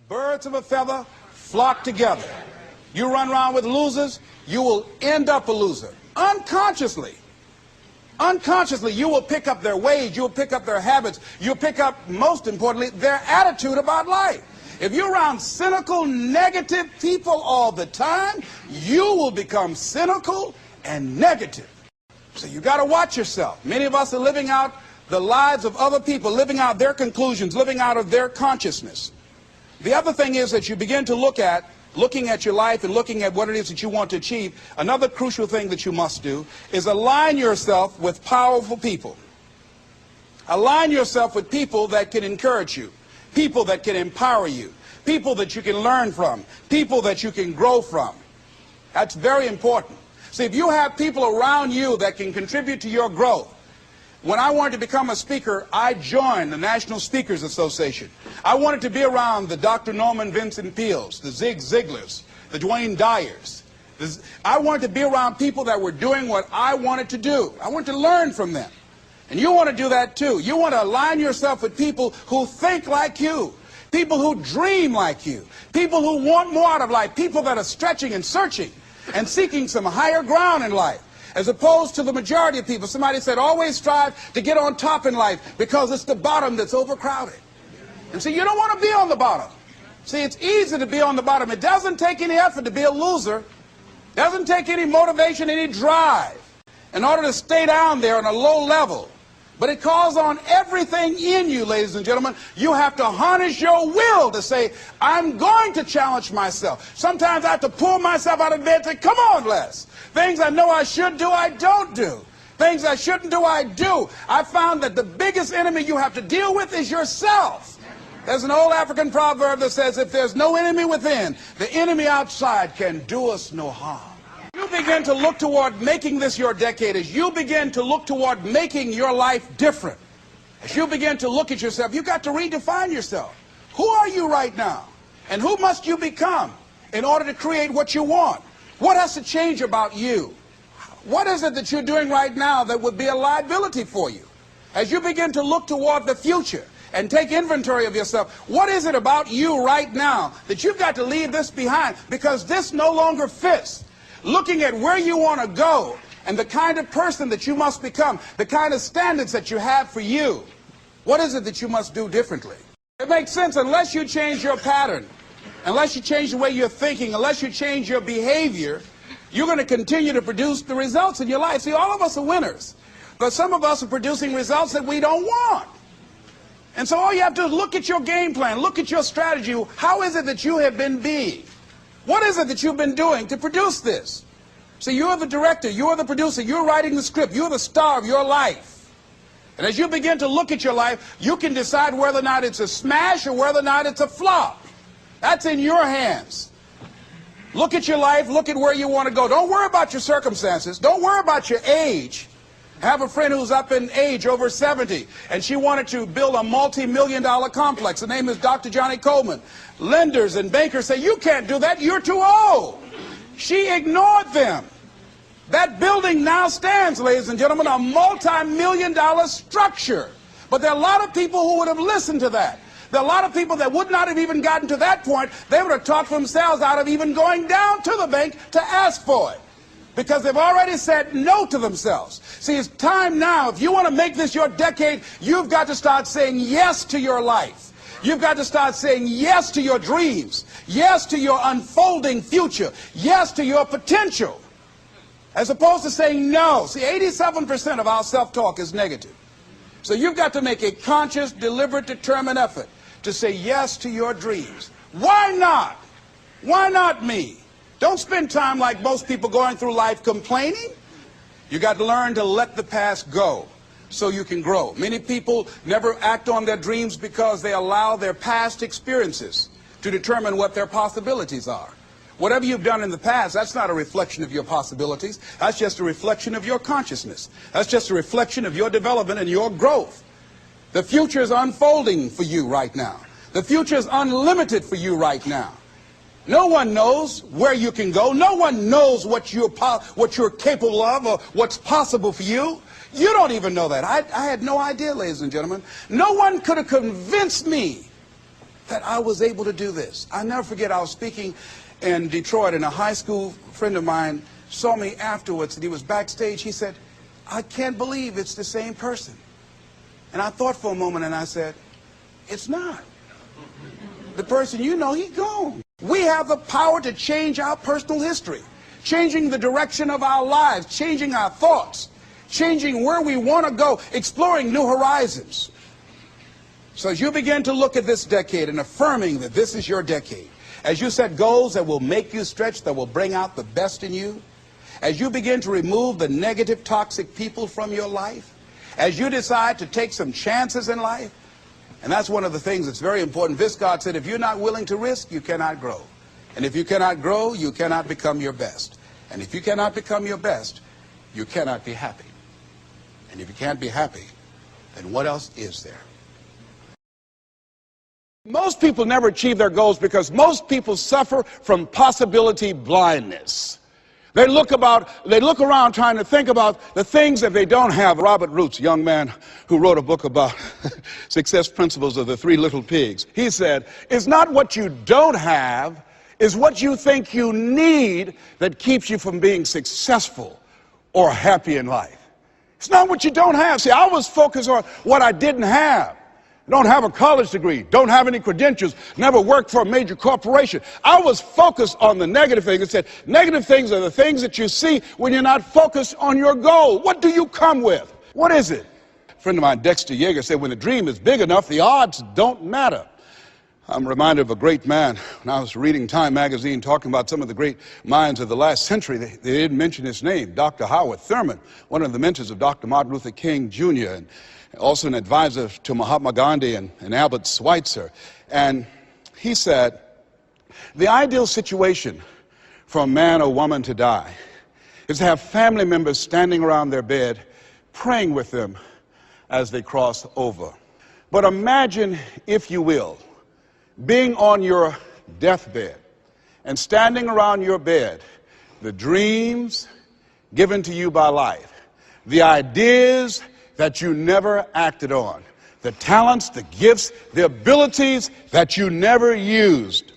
Birds of a feather flock together. You run around with losers, you will end up a loser. Unconsciously. Unconsciously, you will pick up their ways, you'll pick up their habits, you'll pick up, most importantly, their attitude about life. If you're around cynical, negative people all the time, you will become cynical and negative. So you got to watch yourself. Many of us are living out the lives of other people, living out their conclusions, living out of their consciousness. The other thing is that you begin to looking at your life and looking at what it is that you want to achieve. Another crucial thing that you must do is align yourself with powerful people. Align yourself with people that can encourage you, people that can empower you, people that you can learn from, people that you can grow from. That's very important. See, if you have people around you that can contribute to your growth. When I wanted to become a speaker, I joined the National Speakers Association. I wanted to be around the Dr. Norman Vincent Peales, the Zig Ziglars, the Dwayne Dyers. I wanted to be around people that were doing what I wanted to do. I wanted to learn from them. And you want to do that too. You want to align yourself with people who think like you, people who dream like you, people who want more out of life, people that are stretching and searching and seeking some higher ground in life. As opposed to the majority of people. Somebody said, always strive to get on top in life because it's the bottom that's overcrowded. And so you don't want to be on the bottom. See, it's easy to be on the bottom. It doesn't take any effort to be a loser. It doesn't take any motivation, any drive in order to stay down there on a low level. But it calls on everything in you, ladies and gentlemen. You have to harness your will to say, I'm going to challenge myself. Sometimes I have to pull myself out of bed and say, come on, Les. Things I know I should do, I don't do. Things I shouldn't do, I do. I found that the biggest enemy you have to deal with is yourself. There's an old African proverb that says, if there's no enemy within, the enemy outside can do us no harm. You begin to look toward making this your decade, as you begin to look toward making your life different, as you begin to look at yourself, you've got to redefine yourself. Who are you right now? And who must you become in order to create what you want? What has to change about you? What is it that you're doing right now that would be a liability for you? As you begin to look toward the future and take inventory of yourself, what is it about you right now that you've got to leave this behind because this no longer fits? Looking at where you want to go and the kind of person that you must become, the kind of standards that you have for you, what is it that you must do differently? It makes sense unless you change your pattern, unless you change the way you're thinking, unless you change your behavior, you're going to continue to produce the results in your life. See, all of us are winners, but some of us are producing results that we don't want. And so all you have to do is look at your game plan, look at your strategy. How is it that you have been being? What is it that you've been doing to produce this? See, you're the director, you're the producer, you're writing the script, you're the star of your life. And as you begin to look at your life, you can decide whether or not it's a smash or whether or not it's a flop. That's in your hands. Look at your life, look at where you want to go. Don't worry about your circumstances. Don't worry about your age. I have a friend who's up in age, over 70, and she wanted to build a multi-million-dollar complex. The name is Dr. Johnny Coleman. Lenders and bankers say, you can't do that, you're too old. She ignored them. That building now stands, ladies and gentlemen, a multi-million-dollar structure. But there are a lot of people who would have listened to that. There are a lot of people that would not have even gotten to that point. They would have talked themselves out of even going down to the bank to ask for it, because they've already said no to themselves. See, it's time now. If you want to make this your decade, you've got to start saying yes to your life. You've got to start saying yes to your dreams, yes to your unfolding future, yes to your potential, as opposed to saying no. See, 87% of our self-talk is negative. So you've got to make a conscious, deliberate, determined effort to say yes to your dreams. Why not? Why not me? Don't spend time like most people going through life complaining. You got to learn to let the past go so you can grow. Many people never act on their dreams because they allow their past experiences to determine what their possibilities are. Whatever you've done in the past, that's not a reflection of your possibilities. That's just a reflection of your consciousness. That's just a reflection of your development and your growth. The future is unfolding for you right now. The future is unlimited for you right now. No one knows where you can go. No one knows what you're capable of or what's possible for you. You don't even know that. I had no idea, ladies and gentlemen. No one could have convinced me that I was able to do this. I never forget, I was speaking in Detroit, and a high school friend of mine saw me afterwards, and he was backstage. He said, I can't believe it's the same person. And I thought for a moment, and I said, it's not. The person you know, he's gone. We have the power to change our personal history, changing the direction of our lives, changing our thoughts, changing where we want to go, exploring new horizons. So as you begin to look at this decade and affirming that this is your decade, as you set goals that will make you stretch, that will bring out the best in you, as you begin to remove the negative, toxic people from your life, as you decide to take some chances in life, and that's one of the things that's very important. Viscott said, if you're not willing to risk, you cannot grow. And if you cannot grow, you cannot become your best. And if you cannot become your best, you cannot be happy. And if you can't be happy, then what else is there? Most people never achieve their goals because most people suffer from possibility blindness. They look around trying to think about the things that they don't have. Robert Roots, a young man who wrote a book about success principles of the three little pigs, he said, it's not what you don't have, it's what you think you need that keeps you from being successful or happy in life. It's not what you don't have. See, I was focused on what I didn't have. I don't have a college degree, don't have any credentials, never worked for a major corporation. I was focused on the negative things. It said, negative things are the things that you see when you're not focused on your goal. What do you come with? What is it? A friend of mine, Dexter Yeager, said, when the dream is big enough, the odds don't matter. I'm reminded of a great man. When I was reading Time magazine talking about some of the great minds of the last century, they didn't mention his name, Dr. Howard Thurman, one of the mentors of Dr. Martin Luther King Jr., and also an advisor to Mahatma Gandhi and Albert Schweitzer. And he said, the ideal situation for a man or woman to die is to have family members standing around their bed praying with them as they cross over. But imagine, if you will, being on your deathbed and standing around your bed, the dreams given to you by life, the ideas that you never acted on, the talents, the gifts, the abilities that you never used.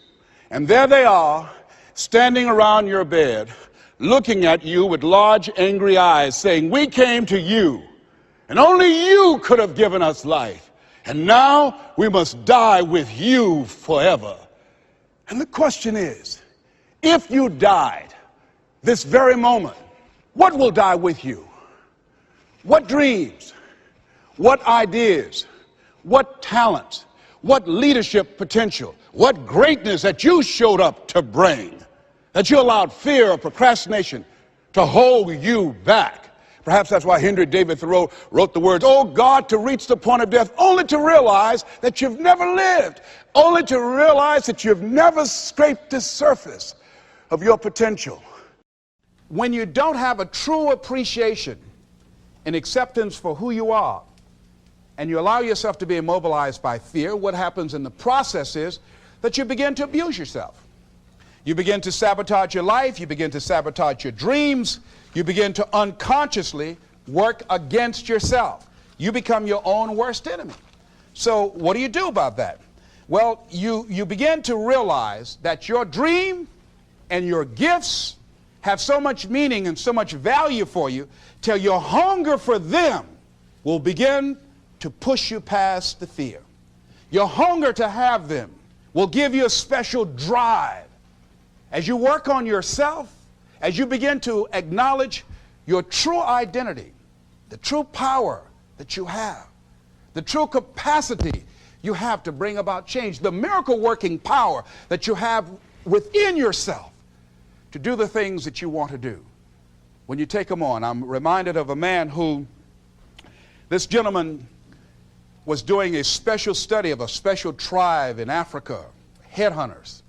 And there they are, standing around your bed, looking at you with large, angry eyes, saying, we came to you, and only you could have given us life. And now we must die with you forever. And the question is, if you died this very moment, what will die with you? What dreams, what ideas, what talents, what leadership potential, what greatness that you showed up to bring, that you allowed fear or procrastination to hold you back? Perhaps that's why Henry David Thoreau wrote the words, oh God, to reach the point of death, only to realize that you've never lived, only to realize that you've never scraped the surface of your potential. When you don't have a true appreciation and acceptance for who you are, and you allow yourself to be immobilized by fear, what happens in the process is that you begin to abuse yourself. You begin to sabotage your life, you begin to sabotage your dreams, you begin to unconsciously work against yourself. You become your own worst enemy. So what do you do about that? Well, you begin to realize that your dream and your gifts have so much meaning and so much value for you till your hunger for them will begin to push you past the fear. Your hunger to have them will give you a special drive. As you work on yourself, as you begin to acknowledge your true identity, the true power that you have, the true capacity you have to bring about change, the miracle working power that you have within yourself to do the things that you want to do. When you take them on, I'm reminded of a man who, this gentleman was doing a special study of a special tribe in Africa, headhunters.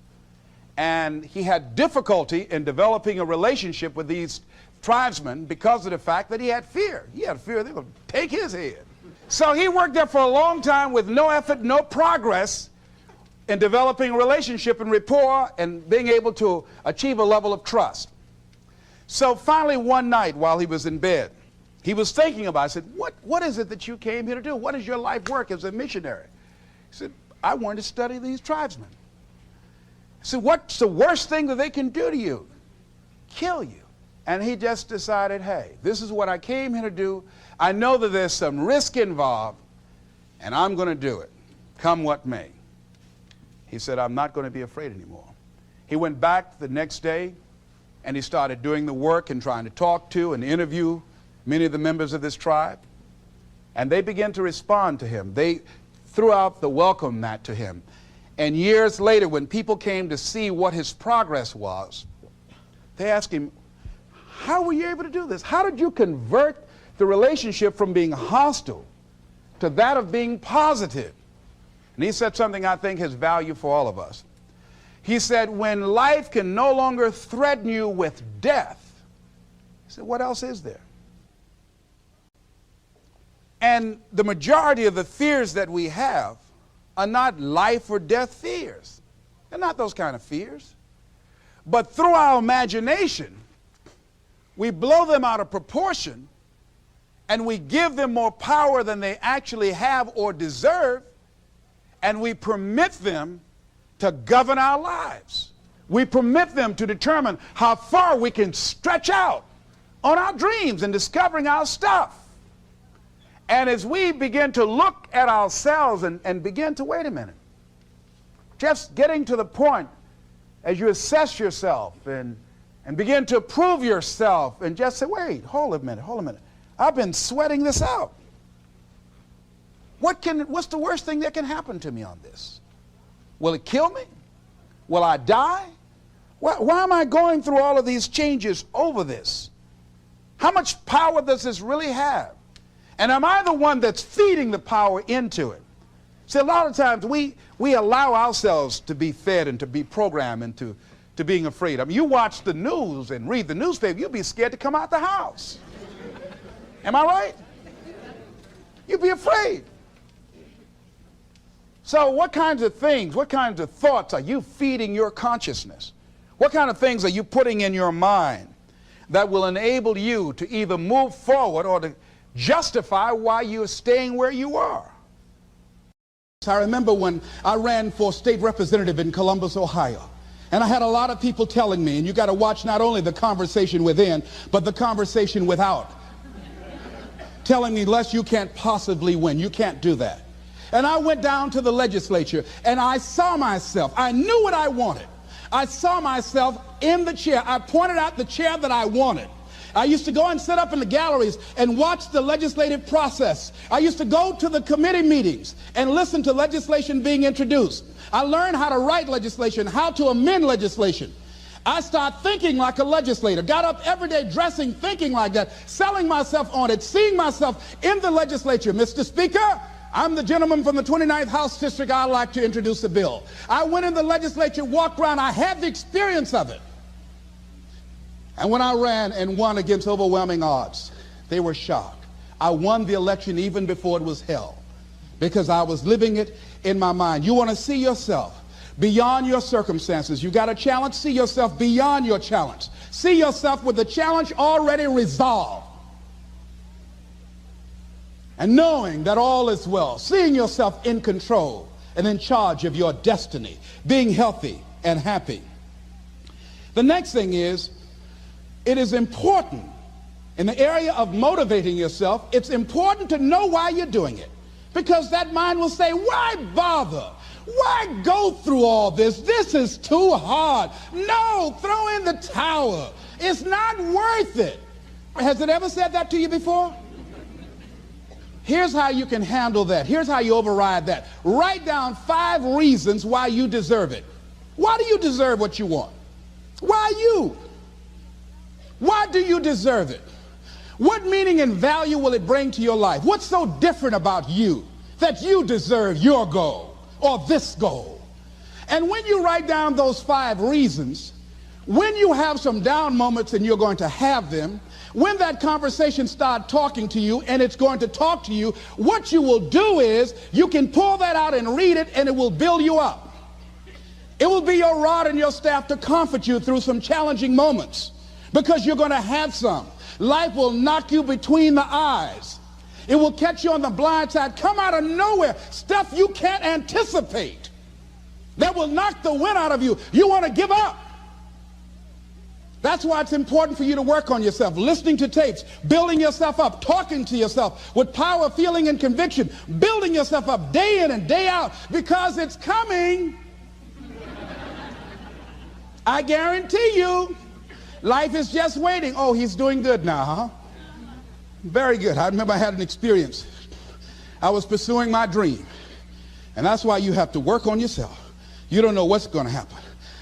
And he had difficulty in developing a relationship with these tribesmen because of the fact that he had fear. He had fear they were going to take his head. So he worked there for a long time with no effort, no progress in developing a relationship and rapport and being able to achieve a level of trust. So finally one night while he was in bed, he was thinking about it. I said, what is it that you came here to do? What is your life work as a missionary? He said, I wanted to study these tribesmen. So what's the worst thing that they can do to you? Kill you. And he just decided, hey, this is what I came here to do. I know that there's some risk involved, and I'm going to do it, come what may. He said, I'm not going to be afraid anymore. He went back the next day, and he started doing the work and trying to talk to and interview many of the members of this tribe. And they began to respond to him. They threw out the welcome mat to him. And years later, when people came to see what his progress was, they asked him, how were you able to do this? How did you convert the relationship from being hostile to that of being positive? And he said something I think has value for all of us. He said, when life can no longer threaten you with death, he said, what else is there? And the majority of the fears that we have are not life or death fears. They're not those kind of fears. But through our imagination, we blow them out of proportion, and we give them more power than they actually have or deserve, and we permit them to govern our lives. We permit them to determine how far we can stretch out on our dreams and discovering our stuff. And as we begin to look at ourselves and begin to, wait a minute, just getting to the point as you assess yourself and begin to prove yourself and just say, wait, hold a minute. I've been sweating this out. What's the worst thing that can happen to me on this? Will it kill me? Will I die? Why am I going through all of these changes over this? How much power does this really have? And am I the one that's feeding the power into it? See, a lot of times we allow ourselves to be fed and to be programmed into being afraid. I mean, you watch the news and read the newspaper, you'll be scared to come out the house. Am I right? You'd be afraid. So what kinds of things, what kinds of thoughts are you feeding your consciousness? What kind of things are you putting in your mind that will enable you to either move forward or to justify why you're staying where you are? I remember when I ran for state representative in Columbus, Ohio, and I had a lot of people telling me, and you got to watch not only the conversation within, but the conversation without, telling me, Les, you can't possibly win. You can't do that. And I went down to the legislature, and I saw myself. I knew what I wanted. I saw myself in the chair. I pointed out the chair that I wanted. I used to go and sit up in the galleries and watch the legislative process. I used to go to the committee meetings and listen to legislation being introduced. I learned how to write legislation, how to amend legislation. I started thinking like a legislator, got up every day dressing, thinking like that, selling myself on it, seeing myself in the legislature. Mr. Speaker, I'm the gentleman from the 29th House District. I'd like to introduce a bill. I went in the legislature, walked around. I had the experience of it. And when I ran and won against overwhelming odds, they were shocked. I won the election even before it was held because I was living it in my mind. You want to see yourself beyond your circumstances. You got a challenge, see yourself beyond your challenge. See yourself with the challenge already resolved. And knowing that all is well, seeing yourself in control and in charge of your destiny, being healthy and happy. The next thing is, it is important in the area of motivating yourself, it's important to know why you're doing it. Because that mind will say, why bother? Why go through all this? This is too hard. No, throw in the towel. It's not worth it. Has it ever said that to you before? Here's how you can handle that. Here's how you override that. Write down 5 reasons why you deserve it. Why do you deserve what you want? Why you? Why do you deserve it? What meaning and value will it bring to your life? What's so different about you that you deserve your goal or this goal? And when you write down those 5 reasons, when you have some down moments, and you're going to have them, when that conversation starts talking to you, and it's going to talk to you, what you will do is you can pull that out and read it, and it will build you up. It will be your rod and your staff to comfort you through some challenging moments, because you're going to have some. Life will knock you between the eyes. It will catch you on the blind side, come out of nowhere, stuff you can't anticipate that will knock the wind out of you. You want to give up. That's why it's important for you to work on yourself, listening to tapes, building yourself up, talking to yourself with power, feeling, and conviction, building yourself up day in and day out, because it's coming. I guarantee you, life is just waiting. Oh, he's doing good now, huh? Very good. I remember I had an experience. I was pursuing my dream, and that's why you have to work on yourself. You don't know what's going to happen.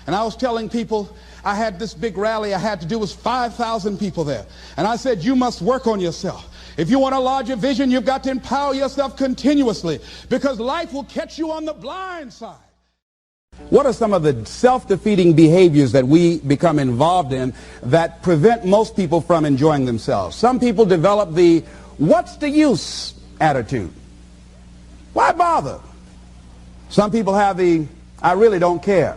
And I was telling people, I had this big rally I had to do. It was 5,000 people there. And I said, you must work on yourself. If you want a larger vision, you've got to empower yourself continuously, because life will catch you on the blind side. What are some of the self-defeating behaviors that we become involved in that prevent most people from enjoying themselves? Some people develop the what's the use attitude. Why bother? Some people have the I really don't care.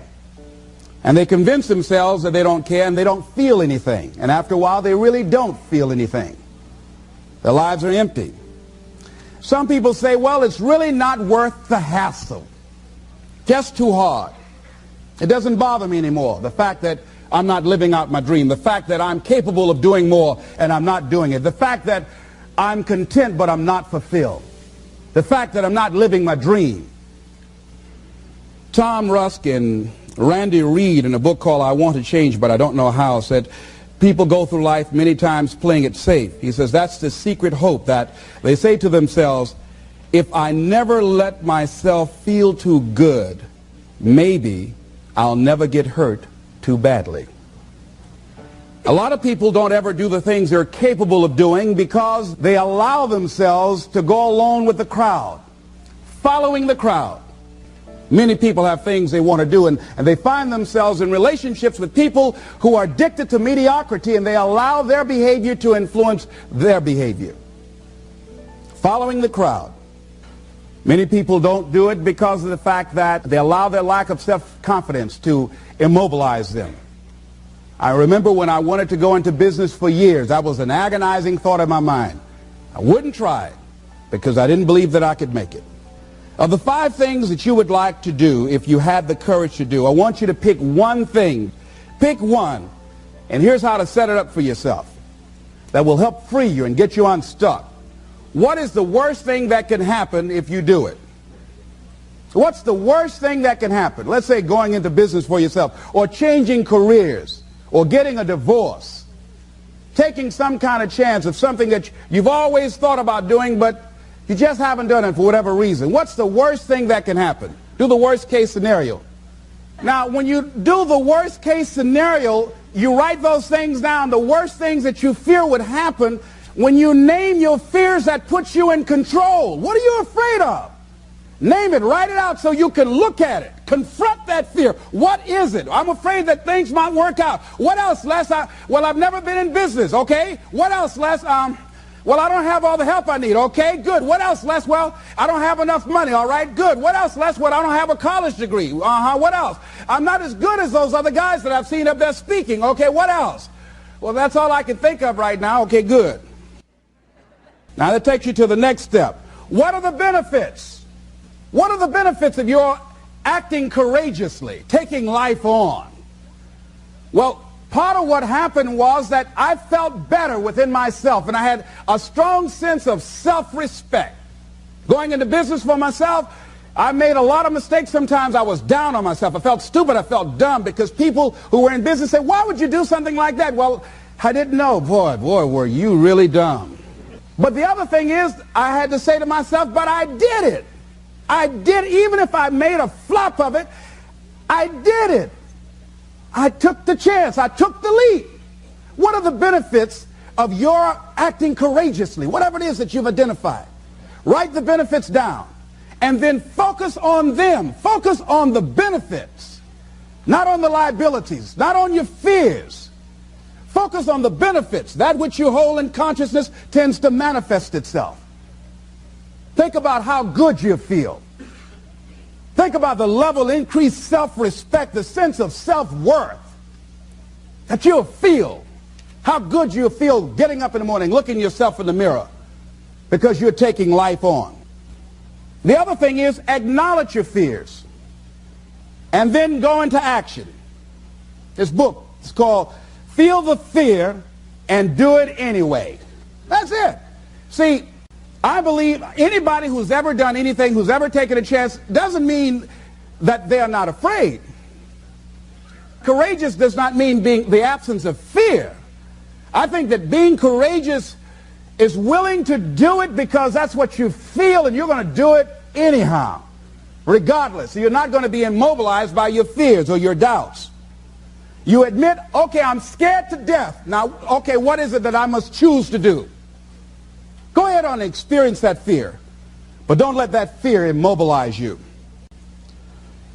And they convince themselves that they don't care and they don't feel anything. And after a while, they really don't feel anything. Their lives are empty. Some people say, well, it's really not worth the hassle. Just too hard. It doesn't bother me anymore. The fact that I'm not living out my dream. The fact that I'm capable of doing more and I'm not doing it. The fact that I'm content but I'm not fulfilled. The fact that I'm not living my dream. Tom Rusk and Randy Reed, in a book called I Want to Change But I Don't Know How, said people go through life many times playing it safe. He says that's the secret hope, that they say to themselves, if I never let myself feel too good, maybe I'll never get hurt too badly. A lot of people don't ever do the things they're capable of doing because they allow themselves to go along with the crowd, following the crowd. Many people have things they want to do, and they find themselves in relationships with people who are addicted to mediocrity, and they allow their behavior to influence their behavior. Following the crowd. Many people don't do it because of the fact that they allow their lack of self-confidence to immobilize them. I remember when I wanted to go into business for years, that was an agonizing thought in my mind. I wouldn't try it because I didn't believe that I could make it. Of the 5 things that you would like to do if you had the courage to do, I want you to pick one thing. Pick one. And here's how to set it up for yourself that will help free you and get you unstuck. What is the worst thing that can happen if you do it? What's the worst thing that can happen? Let's say going into business for yourself, or changing careers, or getting a divorce, taking some kind of chance of something that you've always thought about doing, but you just haven't done it for whatever reason. What's the worst thing that can happen? Do the worst case scenario. Now, when you do the worst case scenario, you write those things down, the worst things that you fear would happen. When you name your fears, that puts you in control. What are you afraid of? Name it, write it out so you can look at it. Confront that fear. What is it? I'm afraid that things might work out. What else, Les? Well, I've never been in business, okay? What else, Les? Well, I don't have all the help I need. Okay, good. What else, Les? Well, I don't have enough money. All right, good. What else, Les? Well, I don't have a college degree. What else? I'm not as good as those other guys that I've seen up there speaking. Okay, what else? Well, that's all I can think of right now. Okay, good. Now that takes you to the next step. What are the benefits? What are the benefits of your acting courageously, taking life on? Well, part of what happened was that I felt better within myself, and I had a strong sense of self-respect. Going into business for myself, I made a lot of mistakes. Sometimes I was down on myself. I felt stupid. I felt dumb because people who were in business said, why would you do something like that? Well, I didn't know. Boy, were you really dumb. But the other thing is, I had to say to myself, but I did it. I did, even if I made a flop of it, I did it. I took the chance. I took the leap. What are the benefits of your acting courageously? Whatever it is that you've identified. Write the benefits down. And then focus on them. Focus on the benefits. Not on the liabilities. Not on your fears. Focus on the benefits. That which you hold in consciousness tends to manifest itself. Think about how good you feel. Think about the level of increased self-respect, the sense of self-worth that you'll feel. How good you'll feel getting up in the morning, looking yourself in the mirror. because you're taking life on. The other thing is acknowledge your fears and then go into action. This book is called Feel the Fear and Do It Anyway. That's it. See, I believe anybody who's ever done anything, who's ever taken a chance, doesn't mean that they are not afraid. Courageous does not mean being the absence of fear. I think that being courageous is willing to do it because that's what you feel, and you're going to do it anyhow, regardless. So you're not going to be immobilized by your fears or your doubts. You admit, okay, I'm scared to death. Now, okay, what is it that I must choose to do? Go ahead and experience that fear, but don't let that fear immobilize you.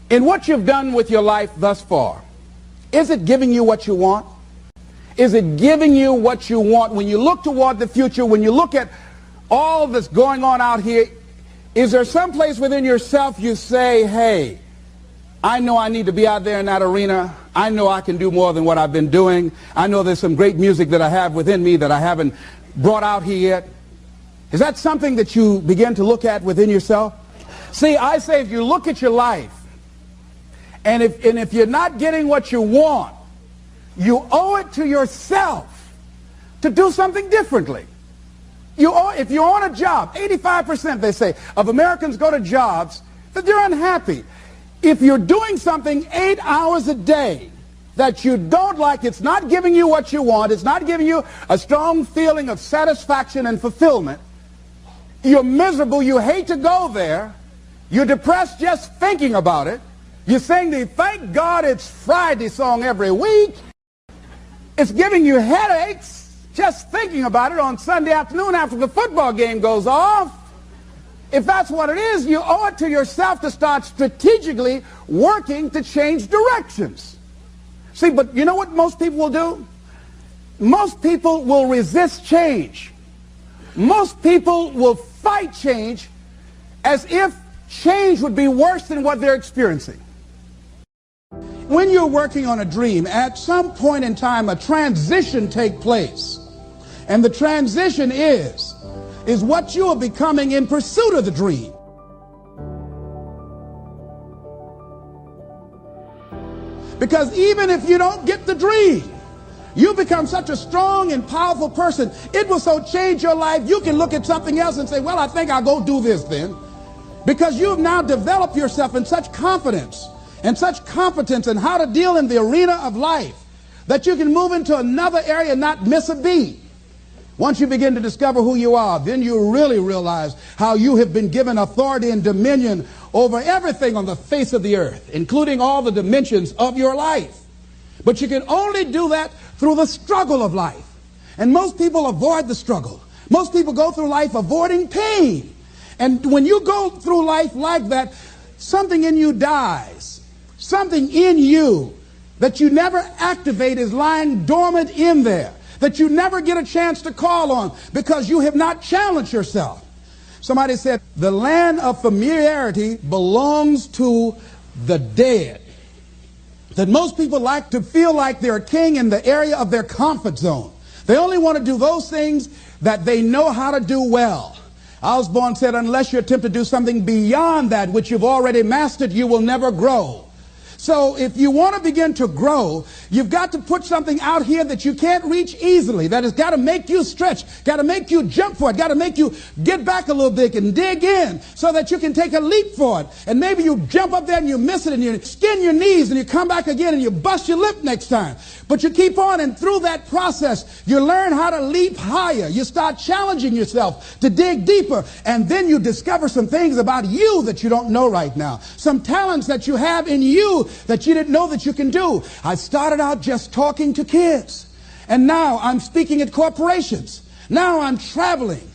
In what you've done with your life thus far, is it giving you what you want? Is it giving you what you want? When you look toward the future, when you look at all that's going on out here, is there some place within yourself you say, hey, I know I need to be out there in that arena. I know I can do more than what I've been doing. I know there's some great music that I have within me that I haven't brought out here yet. Is that something that you begin to look at within yourself? See, I say if you look at your life, and if you're not getting what you want, you owe it to yourself to do something differently. If you're on a job, 85%, they say, of Americans go to jobs that they're unhappy. If you're doing something 8 hours a day that you don't like, it's not giving you what you want, it's not giving you a strong feeling of satisfaction and fulfillment, you're miserable, you hate to go there, you're depressed just thinking about it, you're saying the thank God it's Friday song every week, it's giving you headaches just thinking about it on Sunday afternoon after the football game goes off. If that's what it is, you owe it to yourself to start strategically working to change directions. See, but you know what most people will do? Most people will resist change. Most people will fight change as if change would be worse than what they're experiencing. When you're working on a dream, at some point in time, a transition takes place. And the transition is what you are becoming in pursuit of the dream. Because even if you don't get the dream, you become such a strong and powerful person. It will so change your life, you can look at something else and say, well, I think I'll go do this then. Because you've now developed yourself in such confidence and such competence in how to deal in the arena of life that you can move into another area and not miss a beat. Once you begin to discover who you are, then you really realize how you have been given authority and dominion over everything on the face of the earth, including all the dimensions of your life. But you can only do that through the struggle of life. And most people avoid the struggle. Most people go through life avoiding pain. And when you go through life like that, something in you dies. Something in you that you never activate is lying dormant in there, that you never get a chance to call on because you have not challenged yourself. Somebody said, the land of familiarity belongs to the dead. That most people like to feel like they're a king in the area of their comfort zone. They only want to do those things that they know how to do well. Osborne said, unless you attempt to do something beyond that which you've already mastered, you will never grow. So if you want to begin to grow, you've got to put something out here that you can't reach easily, that has got to make you stretch, got to make you jump for it, got to make you get back a little bit and dig in so that you can take a leap for it. And maybe you jump up there and you miss it and you skin your knees and you come back again and you bust your lip next time. But you keep on, and through that process, you learn how to leap higher. You start challenging yourself to dig deeper, and then you discover some things about you that you don't know right now. Some talents that you have in you that you didn't know that you can do. I started out just talking to kids, and now I'm speaking at corporations. Now I'm traveling.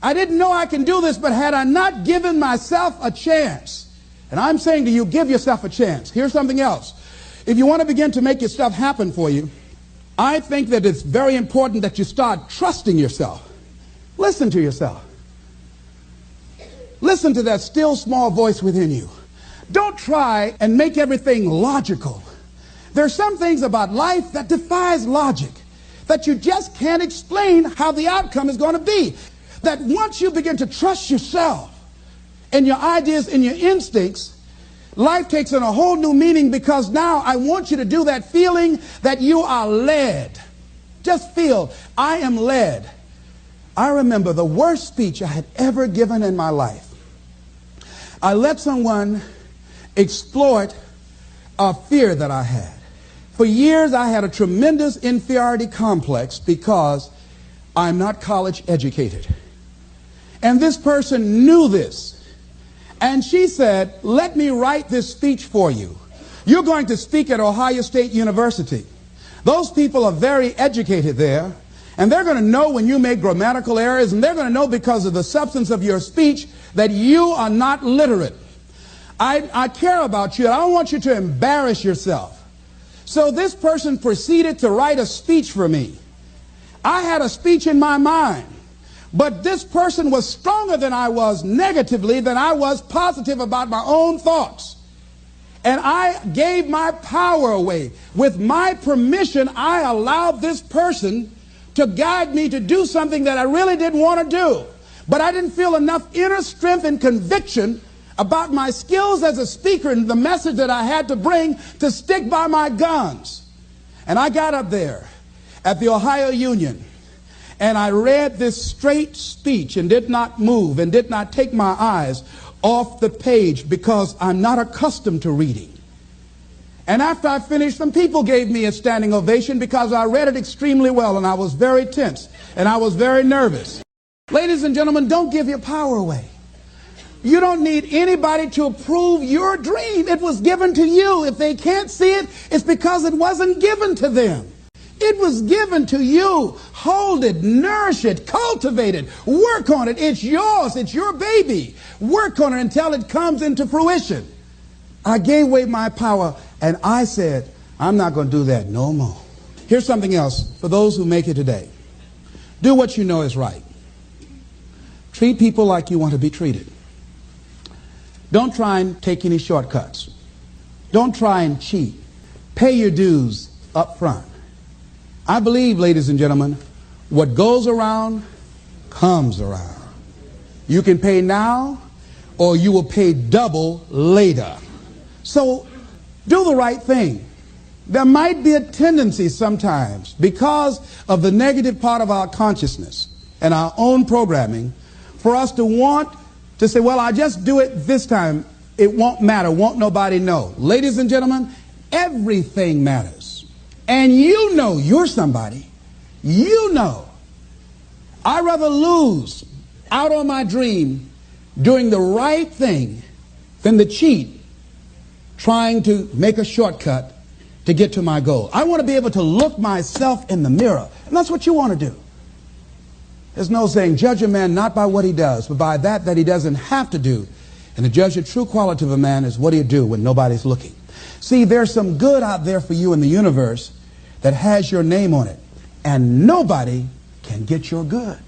I didn't know I can do this, but had I not given myself a chance, and I'm saying to you, give yourself a chance. Here's something else. If you want to begin to make your stuff happen for you, I think that it's very important that you start trusting yourself. Listen to yourself. Listen to that still small voice within you. Don't try and make everything logical. There are some things about life that defies logic, that you just can't explain how the outcome is going to be. that once you begin to trust yourself and your ideas and your instincts, life takes on a whole new meaning, because now I want you to do that feeling that you are led. Just feel, I am led. I remember the worst speech I had ever given in my life. I let someone exploit a fear that I had. For years I had a tremendous inferiority complex because I'm not college educated. And this person knew this. And she said, let me write this speech for you. You're going to speak at Ohio State University. Those people are very educated there, and they're going to know when you make grammatical errors, and they're going to know because of the substance of your speech that you are not literate. I care about you. I don't want you to embarrass yourself. So this person proceeded to write a speech for me. I had a speech in my mind, but this person was stronger than I was negatively than I was positive about my own thoughts. And I gave my power away. With my permission, I allowed this person to guide me to do something that I really didn't want to do. But I didn't feel enough inner strength and conviction about my skills as a speaker and the message that I had to bring to stick by my guns. And I got up there at the Ohio Union, and I read this straight speech and did not move and did not take my eyes off the page because I'm not accustomed to reading. And after I finished, some people gave me a standing ovation because I read it extremely well, and I was very tense and I was very nervous. Ladies and gentlemen, don't give your power away. You don't need anybody to approve your dream. It was given to you. If they can't see it, it's because it wasn't given to them. It was given to you. Hold it, nourish it, cultivate it, work on it. It's yours. It's your baby. Work on it until it comes into fruition. I gave away my power, and I said, I'm not going to do that no more. Here's something else for those who make it today. Do what you know is right. Treat people like you want to be treated. Don't try and take any shortcuts. Don't try and cheat. Pay your dues up front. I believe, ladies and gentlemen, what goes around comes around. You can pay now, or you will pay double later. So do the right thing. There might be a tendency sometimes, because of the negative part of our consciousness and our own programming, for us to want to say, well, I'll just do it this time. It won't matter. Won't nobody know. Ladies and gentlemen, everything matters. And you know you're somebody. You know. I'd rather lose out on my dream doing the right thing than to cheat trying to make a shortcut to get to my goal. I want to be able to look myself in the mirror. And that's what you want to do. There's no saying, judge a man not by what he does, but by that he doesn't have to do. And to judge the true quality of a man is what do you do when nobody's looking. See, there's some good out there for you in the universe that has your name on it. And nobody can get your good.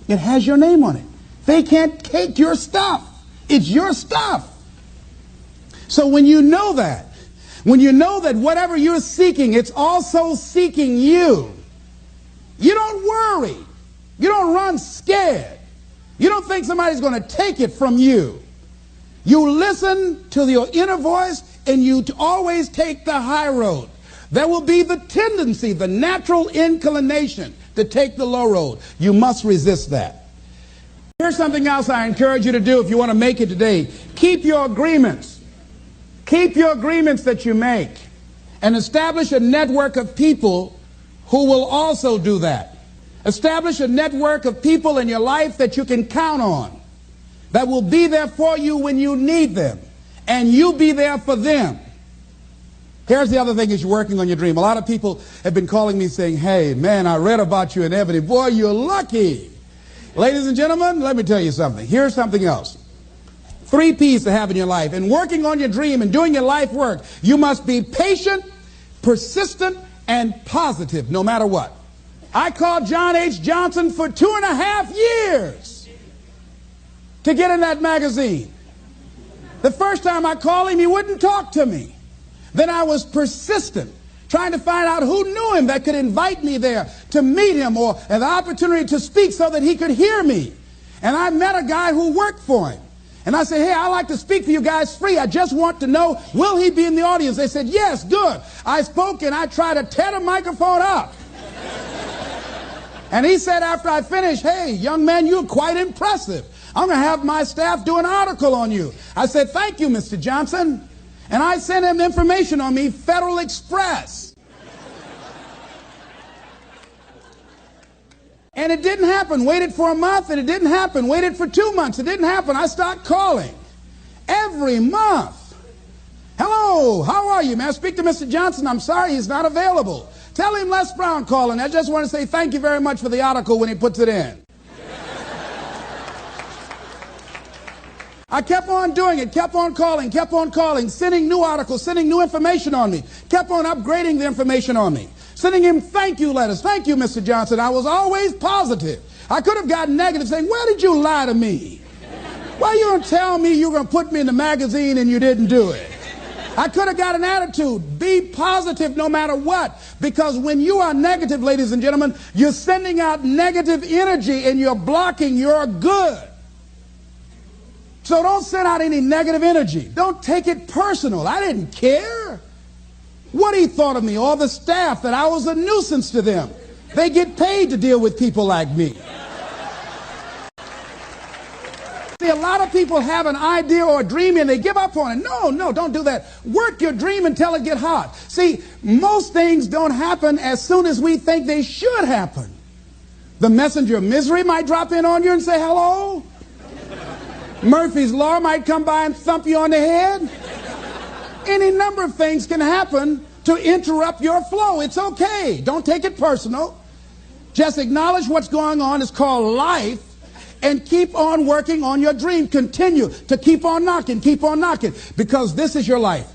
It has your name on it. They can't take your stuff. It's your stuff. So when you know that whatever you're seeking, it's also seeking you, you don't worry. You don't run scared. You don't think somebody's going to take it from you. You listen to your inner voice, and you always take the high road. There will be the tendency, the natural inclination to take the low road. You must resist that. Here's something else I encourage you to do if you want to make it today. Keep your agreements. Keep your agreements that you make, and establish a network of people who will also do that. Establish a network of people in your life that you can count on, that will be there for you when you need them, and you be there for them. Here's the other thing as you're working on your dream. A lot of people have been calling me saying, hey, man, I read about you in Ebony. Boy, you're lucky. Ladies and gentlemen, let me tell you something. Here's something else. 3 P's to have in your life. In working on your dream and doing your life work, you must be patient, persistent, and positive no matter what. I called John H. Johnson for 2.5 years to get in that magazine. The first time I called him, he wouldn't talk to me. Then I was persistent, trying to find out who knew him that could invite me there to meet him or an opportunity to speak so that he could hear me. And I met a guy who worked for him. And I said, hey, I'd like to speak to you guys free. I just want to know, will he be in the audience? They said, yes, good. I spoke and I tried to tear the microphone up. And he said after I finished, hey, young man, you're quite impressive. I'm going to have my staff do an article on you. I said, thank you, Mr. Johnson. And I sent him information on me, Federal Express. And it didn't happen. Waited for a month and it didn't happen. Waited for 2 months. It didn't happen. I started calling every month. Hello, how are you? May I speak to Mr. Johnson? I'm sorry, he's not available. Tell him Les Brown calling. I just want to say thank you very much for the article when he puts it in. I kept on doing it, kept on calling, sending new articles, sending new information on me, kept on upgrading the information on me. Sending him thank you letters. Thank you, Mr. Johnson. I was always positive. I could have gotten negative saying, where did you lie to me? Why you don't tell me you were going to put me in the magazine and you didn't do it? I could have got an attitude. Be positive no matter what. Because when you are negative, ladies and gentlemen, you're sending out negative energy and you're blocking your good. So don't send out any negative energy. Don't take it personal. I didn't care what he thought of me, or the staff, that I was a nuisance to them. They get paid to deal with people like me. See, a lot of people have an idea or a dream and they give up on it. No, don't do that. Work your dream until it gets hot. See, most things don't happen as soon as we think they should happen. The messenger of misery might drop in on you and say hello. Murphy's Law might come by and thump you on the head. Any number of things can happen to interrupt your flow. It's okay. Don't take it personal. Just acknowledge what's going on. It's called life. And keep on working on your dream. Continue to keep on knocking, because this is your life.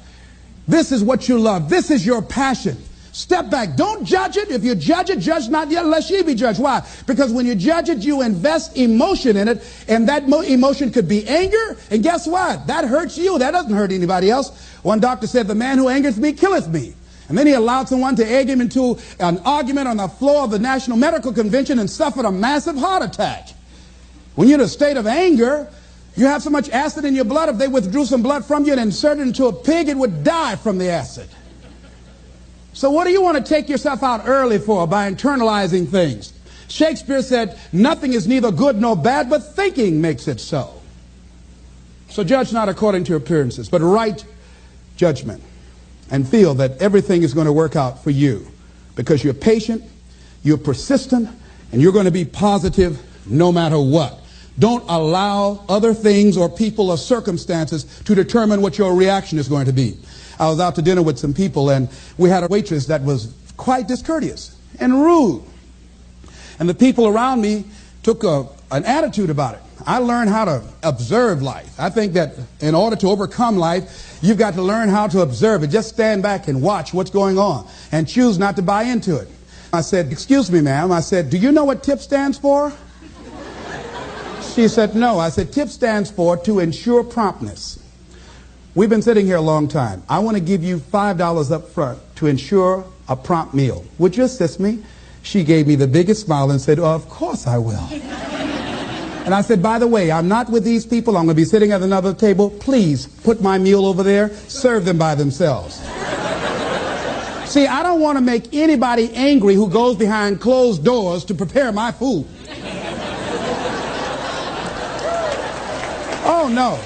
This is what you love. This is your passion. Step back. Don't judge it. If you judge it, judge not yet, lest ye be judged. Why? Because when you judge it, you invest emotion in it, and that emotion could be anger, and guess what? That hurts you. That doesn't hurt anybody else. One doctor said, the man who angereth me killeth me. And then he allowed someone to egg him into an argument on the floor of the National Medical Convention and suffered a massive heart attack. When you're in a state of anger, you have so much acid in your blood, if they withdrew some blood from you and inserted it into a pig, it would die from the acid. So what do you want to take yourself out early for by internalizing things? Shakespeare said, nothing is neither good nor bad, but thinking makes it so. So judge not according to appearances, but right judgment, and feel that everything is going to work out for you because you're patient, you're persistent, and you're going to be positive no matter what. Don't allow other things or people or circumstances to determine what your reaction is going to be. I was out to dinner with some people, and we had a waitress that was quite discourteous and rude. And the people around me took an attitude about it. I learned how to observe life. I think that in order to overcome life, you've got to learn how to observe it. Just stand back and watch what's going on and choose not to buy into it. I said, excuse me, ma'am. I said, do you know what TIP stands for? She said, no. I said, TIP stands for to ensure promptness. We've been sitting here a long time. I want to give you $5 up front to ensure a prompt meal. Would you assist me? She gave me the biggest smile and said, oh, of course I will. And I said, by the way, I'm not with these people. I'm going to be sitting at another table. Please put my meal over there. Serve them by themselves. See, I don't want to make anybody angry who goes behind closed doors to prepare my food. Oh, no.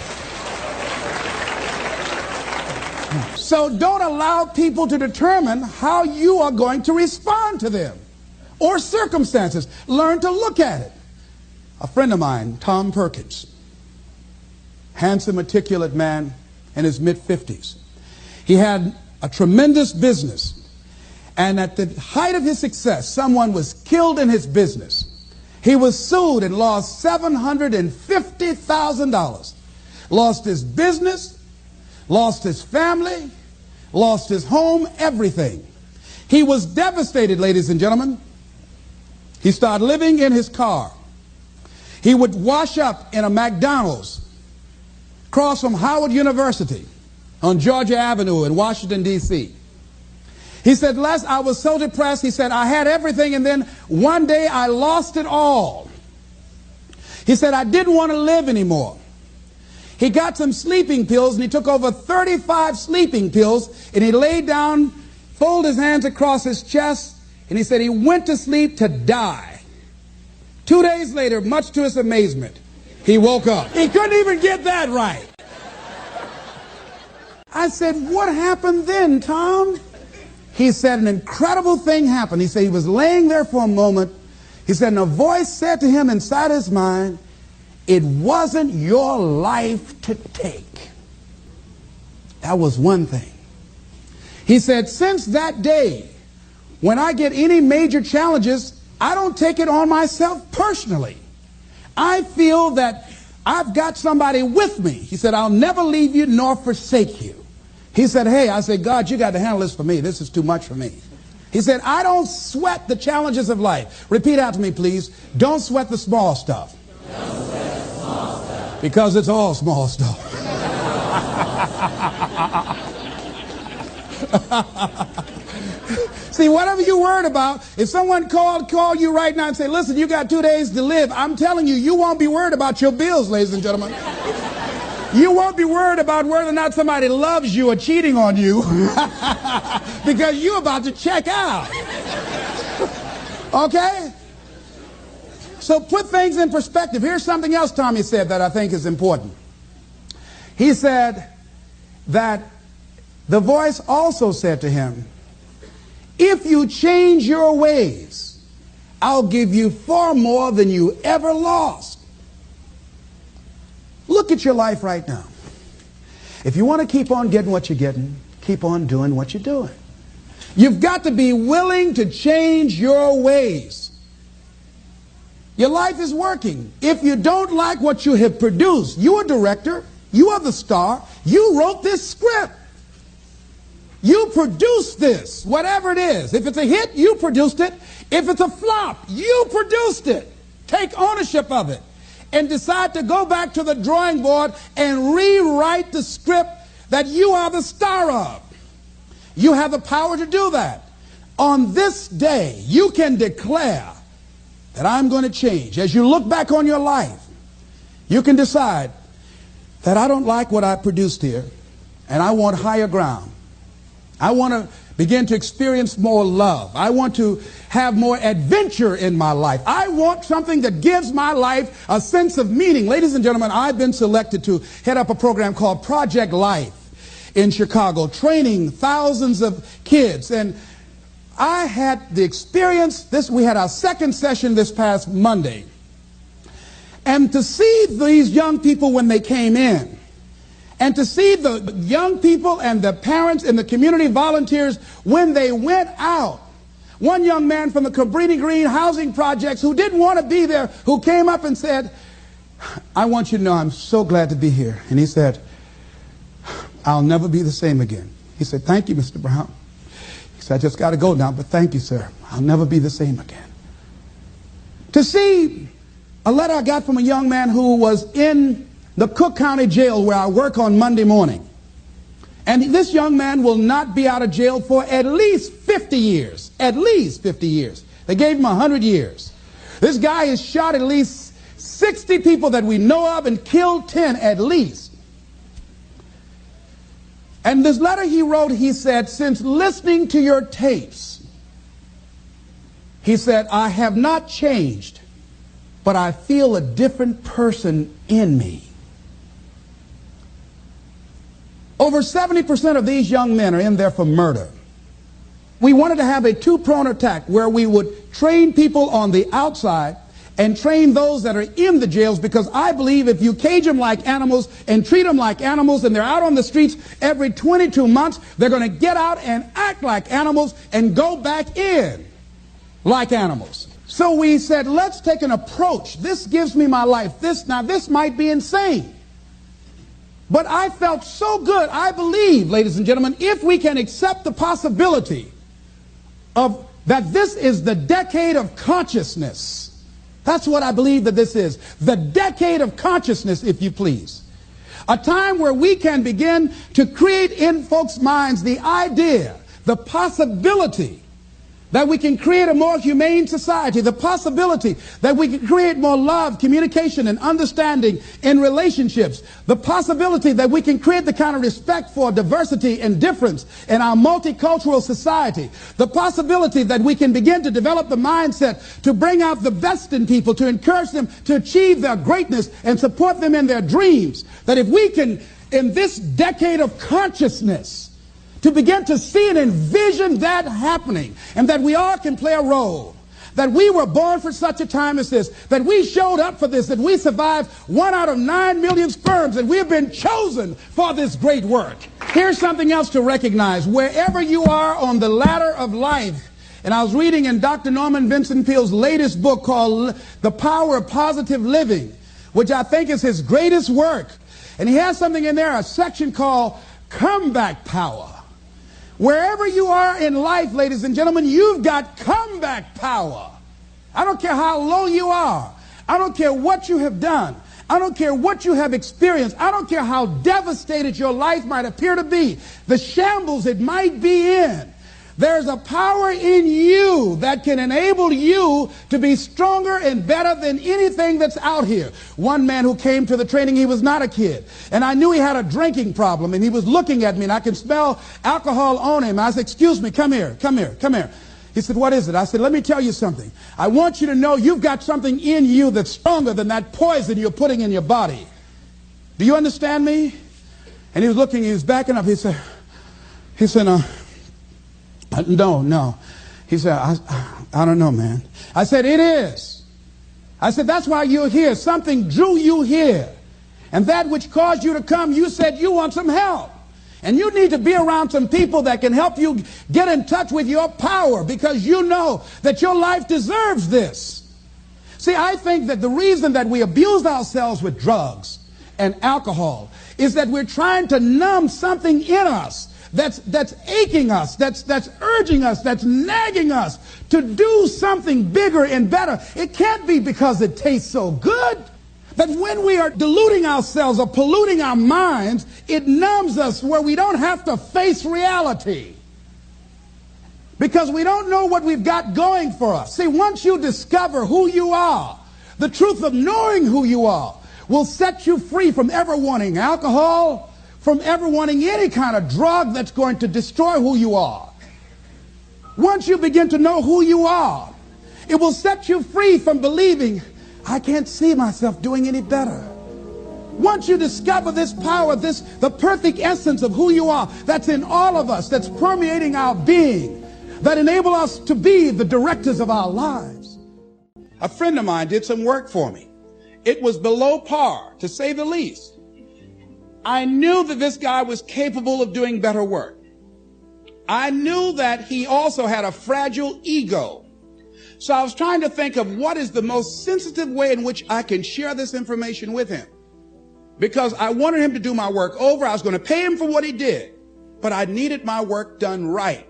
So don't allow people to determine how you are going to respond to them or circumstances. Learn to look at it. A friend of mine, Tom Perkins, handsome, articulate man in his mid-50s. He had a tremendous business. And at the height of his success, someone was killed in his business. He was sued and lost $750,000. Lost his business, lost his family, lost his home, everything. He was devastated, ladies and gentlemen. He started living in his car. He would wash up in a McDonald's across from Howard University on Georgia Avenue in Washington, D.C. He said, Les, I was so depressed. He said, I had everything, and then one day I lost it all. He said, I didn't want to live anymore. He got some sleeping pills, and he took over 35 sleeping pills, and he laid down, folded his hands across his chest, and he said he went to sleep to die. 2 days later, much to his amazement, he woke up. He couldn't even get that right. I said, what happened then, Tom? He said, an incredible thing happened. He said he was laying there for a moment. He said, and a voice said to him inside his mind, it wasn't your life to take. That was one thing. He said, since that day, when I get any major challenges, I don't take it on myself personally. I feel that I've got somebody with me. He said, I'll never leave you nor forsake you. He said, hey, I said, God, you got to handle this for me. This is too much for me. He said, I don't sweat the challenges of life. Repeat out to me, please. Don't sweat the small stuff. Don't sweat the small stuff. Because it's all small stuff. See, whatever you're worried about, if someone called you right now and say, listen, you got 2 days to live, I'm telling you, you won't be worried about your bills, ladies and gentlemen. You won't be worried about whether or not somebody loves you or cheating on you because you're about to check out. Okay? So put things in perspective. Here's something else Tommy said that I think is important. He said that the voice also said to him, if you change your ways, I'll give you far more than you ever lost. Look at your life right now. If you want to keep on getting what you're getting, keep on doing what you're doing. You've got to be willing to change your ways. Your life is working. If you don't like what you have produced, you're a director, you are the star, you wrote this script. You produced this, whatever it is. If it's a hit, you produced it. If it's a flop, you produced it. Take ownership of it and decide to go back to the drawing board and rewrite the script that you are the star of. You have the power to do that. On this day, you can declare that I'm going to change. As you look back on your life, you can decide that I don't like what I produced here, and I want higher ground. I want to begin to experience more love. I want to have more adventure in my life. I want something that gives my life a sense of meaning. Ladies and gentlemen, I've been selected to head up a program called Project Life in Chicago, training thousands of kids. And I had the experience, we had our second session this past Monday. And to see these young people when they came in, and to see the young people and the parents and the community volunteers when they went out. One young man from the Cabrini Green housing projects who didn't want to be there, who came up and said, I want you to know I'm so glad to be here. And he said, I'll never be the same again. He said, thank you, Mr. Brown. He said, I just got to go now, but thank you, sir. I'll never be the same again. To see a letter I got from a young man who was in the Cook County Jail where I work on Monday morning. And this young man will not be out of jail for at least 50 years. At least 50 years. They gave him 100 years. This guy has shot at least 60 people that we know of and killed 10 at least. And this letter he wrote, he said, since listening to your tapes, he said, I have not changed, but I feel a different person in me. Over 70% of these young men are in there for murder. We wanted to have a two-pronged attack where we would train people on the outside and train those that are in the jails, because I believe if you cage them like animals and treat them like animals and they're out on the streets every 22 months, they're going to get out and act like animals and go back in like animals. So we said, let's take an approach. This gives me my life. This might be insane. But I felt so good. I believe, ladies and gentlemen, if we can accept the possibility of that this is the decade of consciousness. That's what I believe that this is. The decade of consciousness, if you please. A time where we can begin to create in folks' minds the idea, the possibility that we can create a more humane society, the possibility that we can create more love, communication, and understanding in relationships, the possibility that we can create the kind of respect for diversity and difference in our multicultural society, the possibility that we can begin to develop the mindset to bring out the best in people, to encourage them to achieve their greatness and support them in their dreams, that if we can, in this decade of consciousness, to begin to see and envision that happening, and that we all can play a role, that we were born for such a time as this, that we showed up for this, that we survived 1 out of 9 million sperms, and we have been chosen for this great work. Here's something else to recognize. Wherever you are on the ladder of life, and I was reading in Dr. Norman Vincent Peale's latest book called The Power of Positive Living, which I think is his greatest work, and he has something in there, a section called Comeback Power. Wherever you are in life, ladies and gentlemen, you've got comeback power. I don't care how low you are. I don't care what you have done. I don't care what you have experienced. I don't care how devastated your life might appear to be, the shambles it might be in. There's a power in you that can enable you to be stronger and better than anything that's out here. One man who came to the training, he was not a kid. And I knew he had a drinking problem. And he was looking at me, and I could smell alcohol on him. I said, excuse me, come here. He said, what is it? I said, let me tell you something. I want you to know you've got something in you that's stronger than that poison you're putting in your body. Do you understand me? And he was looking, he was backing up. He said, no. He said, I don't know, man. I said, it is. I said, that's why you're here. Something drew you here. And that which caused you to come, you said you want some help. And you need to be around some people that can help you get in touch with your power, because you know that your life deserves this. See, I think that the reason that we abuse ourselves with drugs and alcohol is that we're trying to numb something in us that's aching us, that's urging us, that's nagging us to do something bigger and better. It can't be because it tastes so good. But when we are deluding ourselves or polluting our minds, it numbs us where we don't have to face reality, because we don't know what we've got going for us. See, once you discover who you are, the truth of knowing who you are will set you free from ever wanting alcohol, from ever wanting any kind of drug that's going to destroy who you are. Once you begin to know who you are, it will set you free from believing, I can't see myself doing any better. Once you discover this power, the perfect essence of who you are, that's in all of us, that's permeating our being, that enable us to be the directors of our lives. A friend of mine did some work for me. It was below par, to say the least. I knew that this guy was capable of doing better work. I knew that he also had a fragile ego. So I was trying to think of what is the most sensitive way in which I can share this information with him. Because I wanted him to do my work over. I was going to pay him for what he did, but I needed my work done right.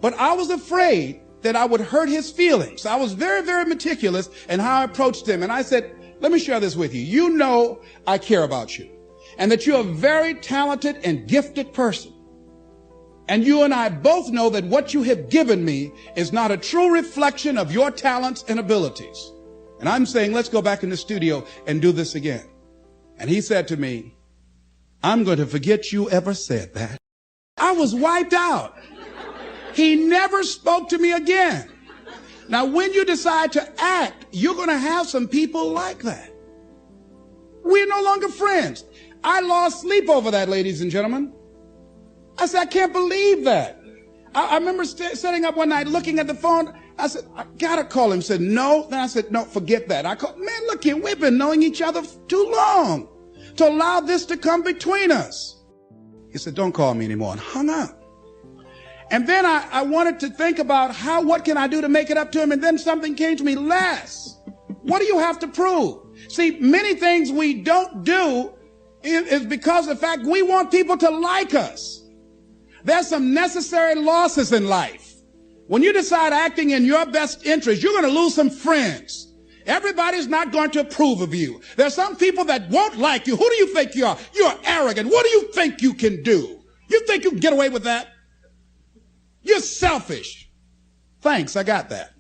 But I was afraid that I would hurt his feelings. I was very, very meticulous in how I approached him. And I said, let me share this with you. You know I care about you, and that you're a very talented and gifted person. And you and I both know that what you have given me is not a true reflection of your talents and abilities. And I'm saying, let's go back in the studio and do this again. And he said to me, I'm going to forget you ever said that. I was wiped out. He never spoke to me again. Now, when you decide to act, you're going to have some people like that. We're no longer friends. I lost sleep over that, ladies and gentlemen. I said, I can't believe that. I remember sitting up one night looking at the phone. I said, I gotta call him. He said, no. Then I said, no, forget that. I called, man, look here, we've been knowing each other too long to allow this to come between us. He said, don't call me anymore, and hung up. And then I wanted to think about what can I do to make it up to him? And then something came to me, Les, what do you have to prove? See, many things we don't do is because of the fact we want people to like us. There's some necessary losses in life. When you decide acting in your best interest, you're going to lose some friends. Everybody's not going to approve of you. There's some people that won't like you. Who do you think you are? You're arrogant. What do you think you can do? You think you can get away with that? You're selfish. Thanks, I got that.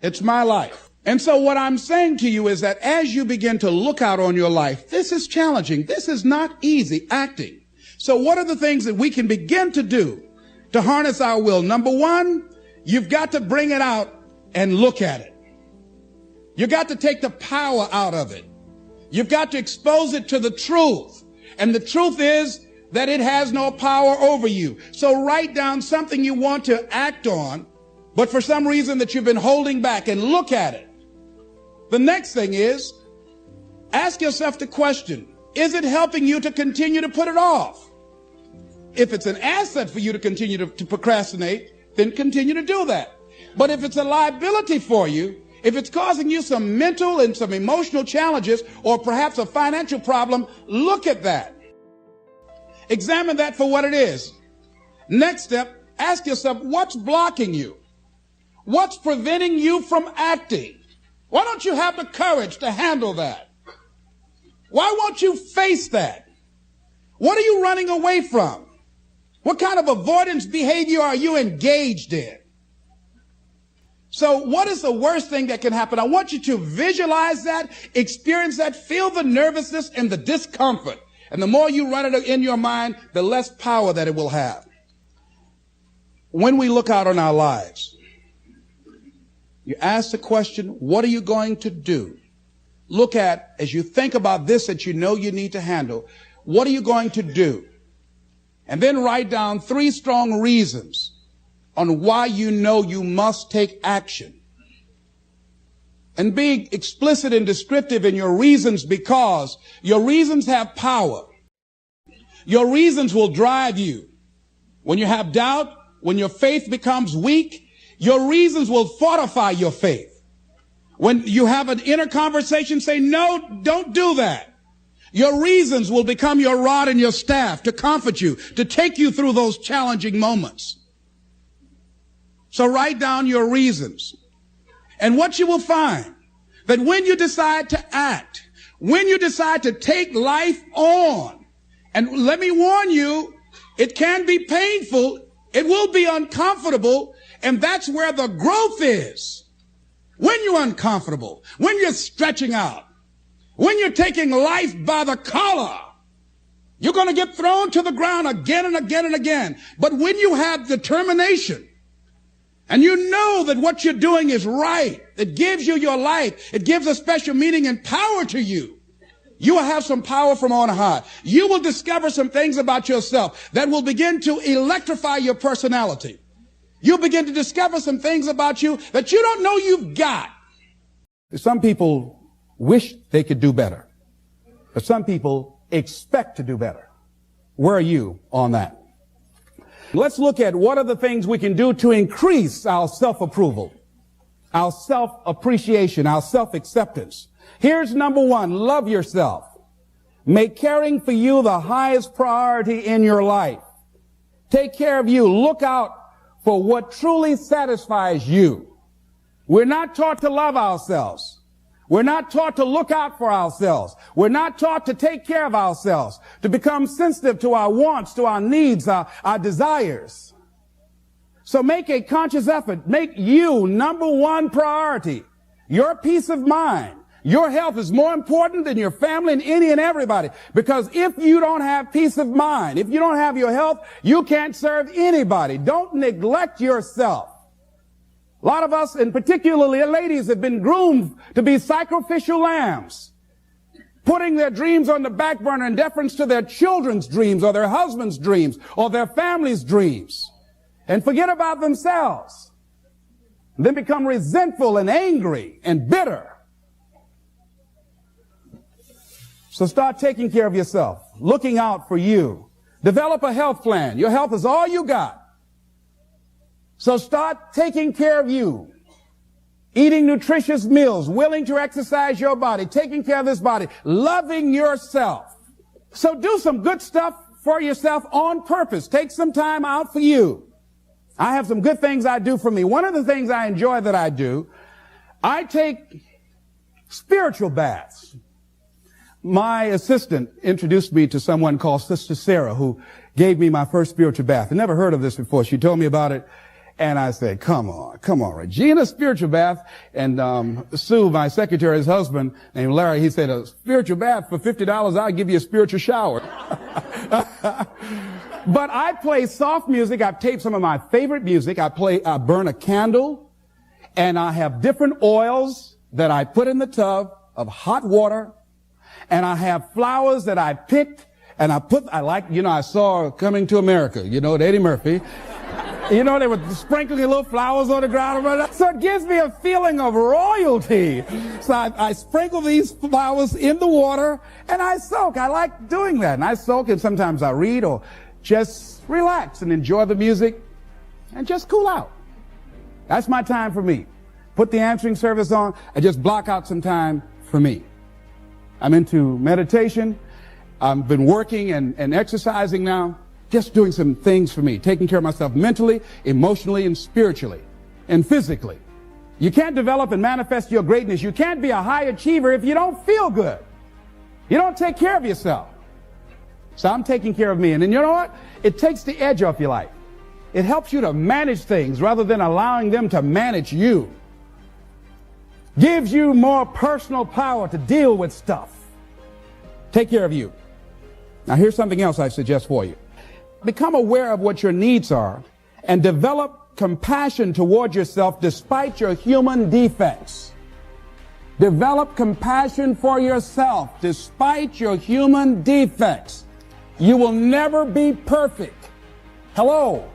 It's my life. And so what I'm saying to you is that as you begin to look out on your life, this is challenging. This is not easy acting. So what are the things that we can begin to do to harness our will? Number one, you've got to bring it out and look at it. You've got to take the power out of it. You've got to expose it to the truth. And the truth is that it has no power over you. So write down something you want to act on, but for some reason that you've been holding back, and look at it. The next thing is, ask yourself the question, is it helping you to continue to put it off? If it's an asset for you to continue to procrastinate, then continue to do that. But if it's a liability for you, if it's causing you some mental and some emotional challenges, or perhaps a financial problem, look at that. Examine that for what it is. Next step, ask yourself, what's blocking you? What's preventing you from acting? Why don't you have the courage to handle that? Why won't you face that? What are you running away from? What kind of avoidance behavior are you engaged in? So what is the worst thing that can happen? I want you to visualize that, experience that, feel the nervousness and the discomfort. And the more you run it in your mind, the less power that it will have. When we look out on our lives, you ask the question, what are you going to do? Look at, as you think about this that you know you need to handle, what are you going to do? And then write down 3 strong reasons on why you know you must take action. And be explicit and descriptive in your reasons, because your reasons have power. Your reasons will drive you. When you have doubt, when your faith becomes weak, your reasons will fortify your faith. When you have an inner conversation, say, no, don't do that. Your reasons will become your rod and your staff to comfort you, to take you through those challenging moments. So write down your reasons. And what you will find, that when you decide to act, when you decide to take life on, and let me warn you, it can be painful, it will be uncomfortable, and that's where the growth is. When you're uncomfortable, when you're stretching out, when you're taking life by the collar, you're going to get thrown to the ground again and again and again. But when you have determination, and you know that what you're doing is right, it gives you your life, it gives a special meaning and power to you, you will have some power from on high. You will discover some things about yourself that will begin to electrify your personality. You'll begin to discover some things about you that you don't know you've got. Some people wish they could do better, but some people expect to do better. Where are you on that? Let's look at what are the things we can do to increase our self-approval, our self-appreciation, our self-acceptance. Here's number 1, love yourself. Make caring for you the highest priority in your life. Take care of you. Look out for what truly satisfies you. We're not taught to love ourselves. We're not taught to look out for ourselves. We're not taught to take care of ourselves, to become sensitive to our wants, to our needs, our desires. So make a conscious effort. Make you number 1 priority. Your peace of mind. Your health is more important than your family and any and everybody. Because if you don't have peace of mind, if you don't have your health, you can't serve anybody. Don't neglect yourself. A lot of us, and particularly ladies, have been groomed to be sacrificial lambs, putting their dreams on the back burner in deference to their children's dreams or their husband's dreams or their family's dreams, and forget about themselves, and then become resentful and angry and bitter. So start taking care of yourself, looking out for you. Develop a health plan. Your health is all you got. So start taking care of you. Eating nutritious meals, willing to exercise your body, taking care of this body, loving yourself. So do some good stuff for yourself on purpose. Take some time out for you. I have some good things I do for me. One of the things I enjoy that I do, I take spiritual baths. My assistant introduced me to someone called Sister Sarah, who gave me my first spiritual bath. I never heard of this before. She told me about it. And I said, come on, Regina, spiritual bath. And Sue, my secretary's husband, named Larry, he said, a spiritual bath for $50, I'll give you a spiritual shower. But I play soft music. I've taped some of my favorite music. I burn a candle, and I have different oils that I put in the tub of hot water, and I have flowers that I picked, and I saw Coming to America, with Eddie Murphy. They were sprinkling little flowers on the ground. So it gives me a feeling of royalty. So I sprinkle these flowers in the water, and I soak. I like doing that. And I soak, and sometimes I read or just relax and enjoy the music and just cool out. That's my time for me. Put the answering service on and just block out some time for me. I'm into meditation. I've been working and exercising now. Just doing some things for me, taking care of myself mentally, emotionally, and spiritually, and physically. You can't develop and manifest your greatness. You can't be a high achiever if you don't feel good. You don't take care of yourself. So I'm taking care of me. And then you know what? It takes the edge off your life. It helps you to manage things rather than allowing them to manage you. Gives you more personal power to deal with stuff. Take care of you. Now here's something else I suggest for you. Become aware of what your needs are and develop compassion toward yourself despite your human defects. Develop compassion for yourself despite your human defects. You will never be perfect. Hello.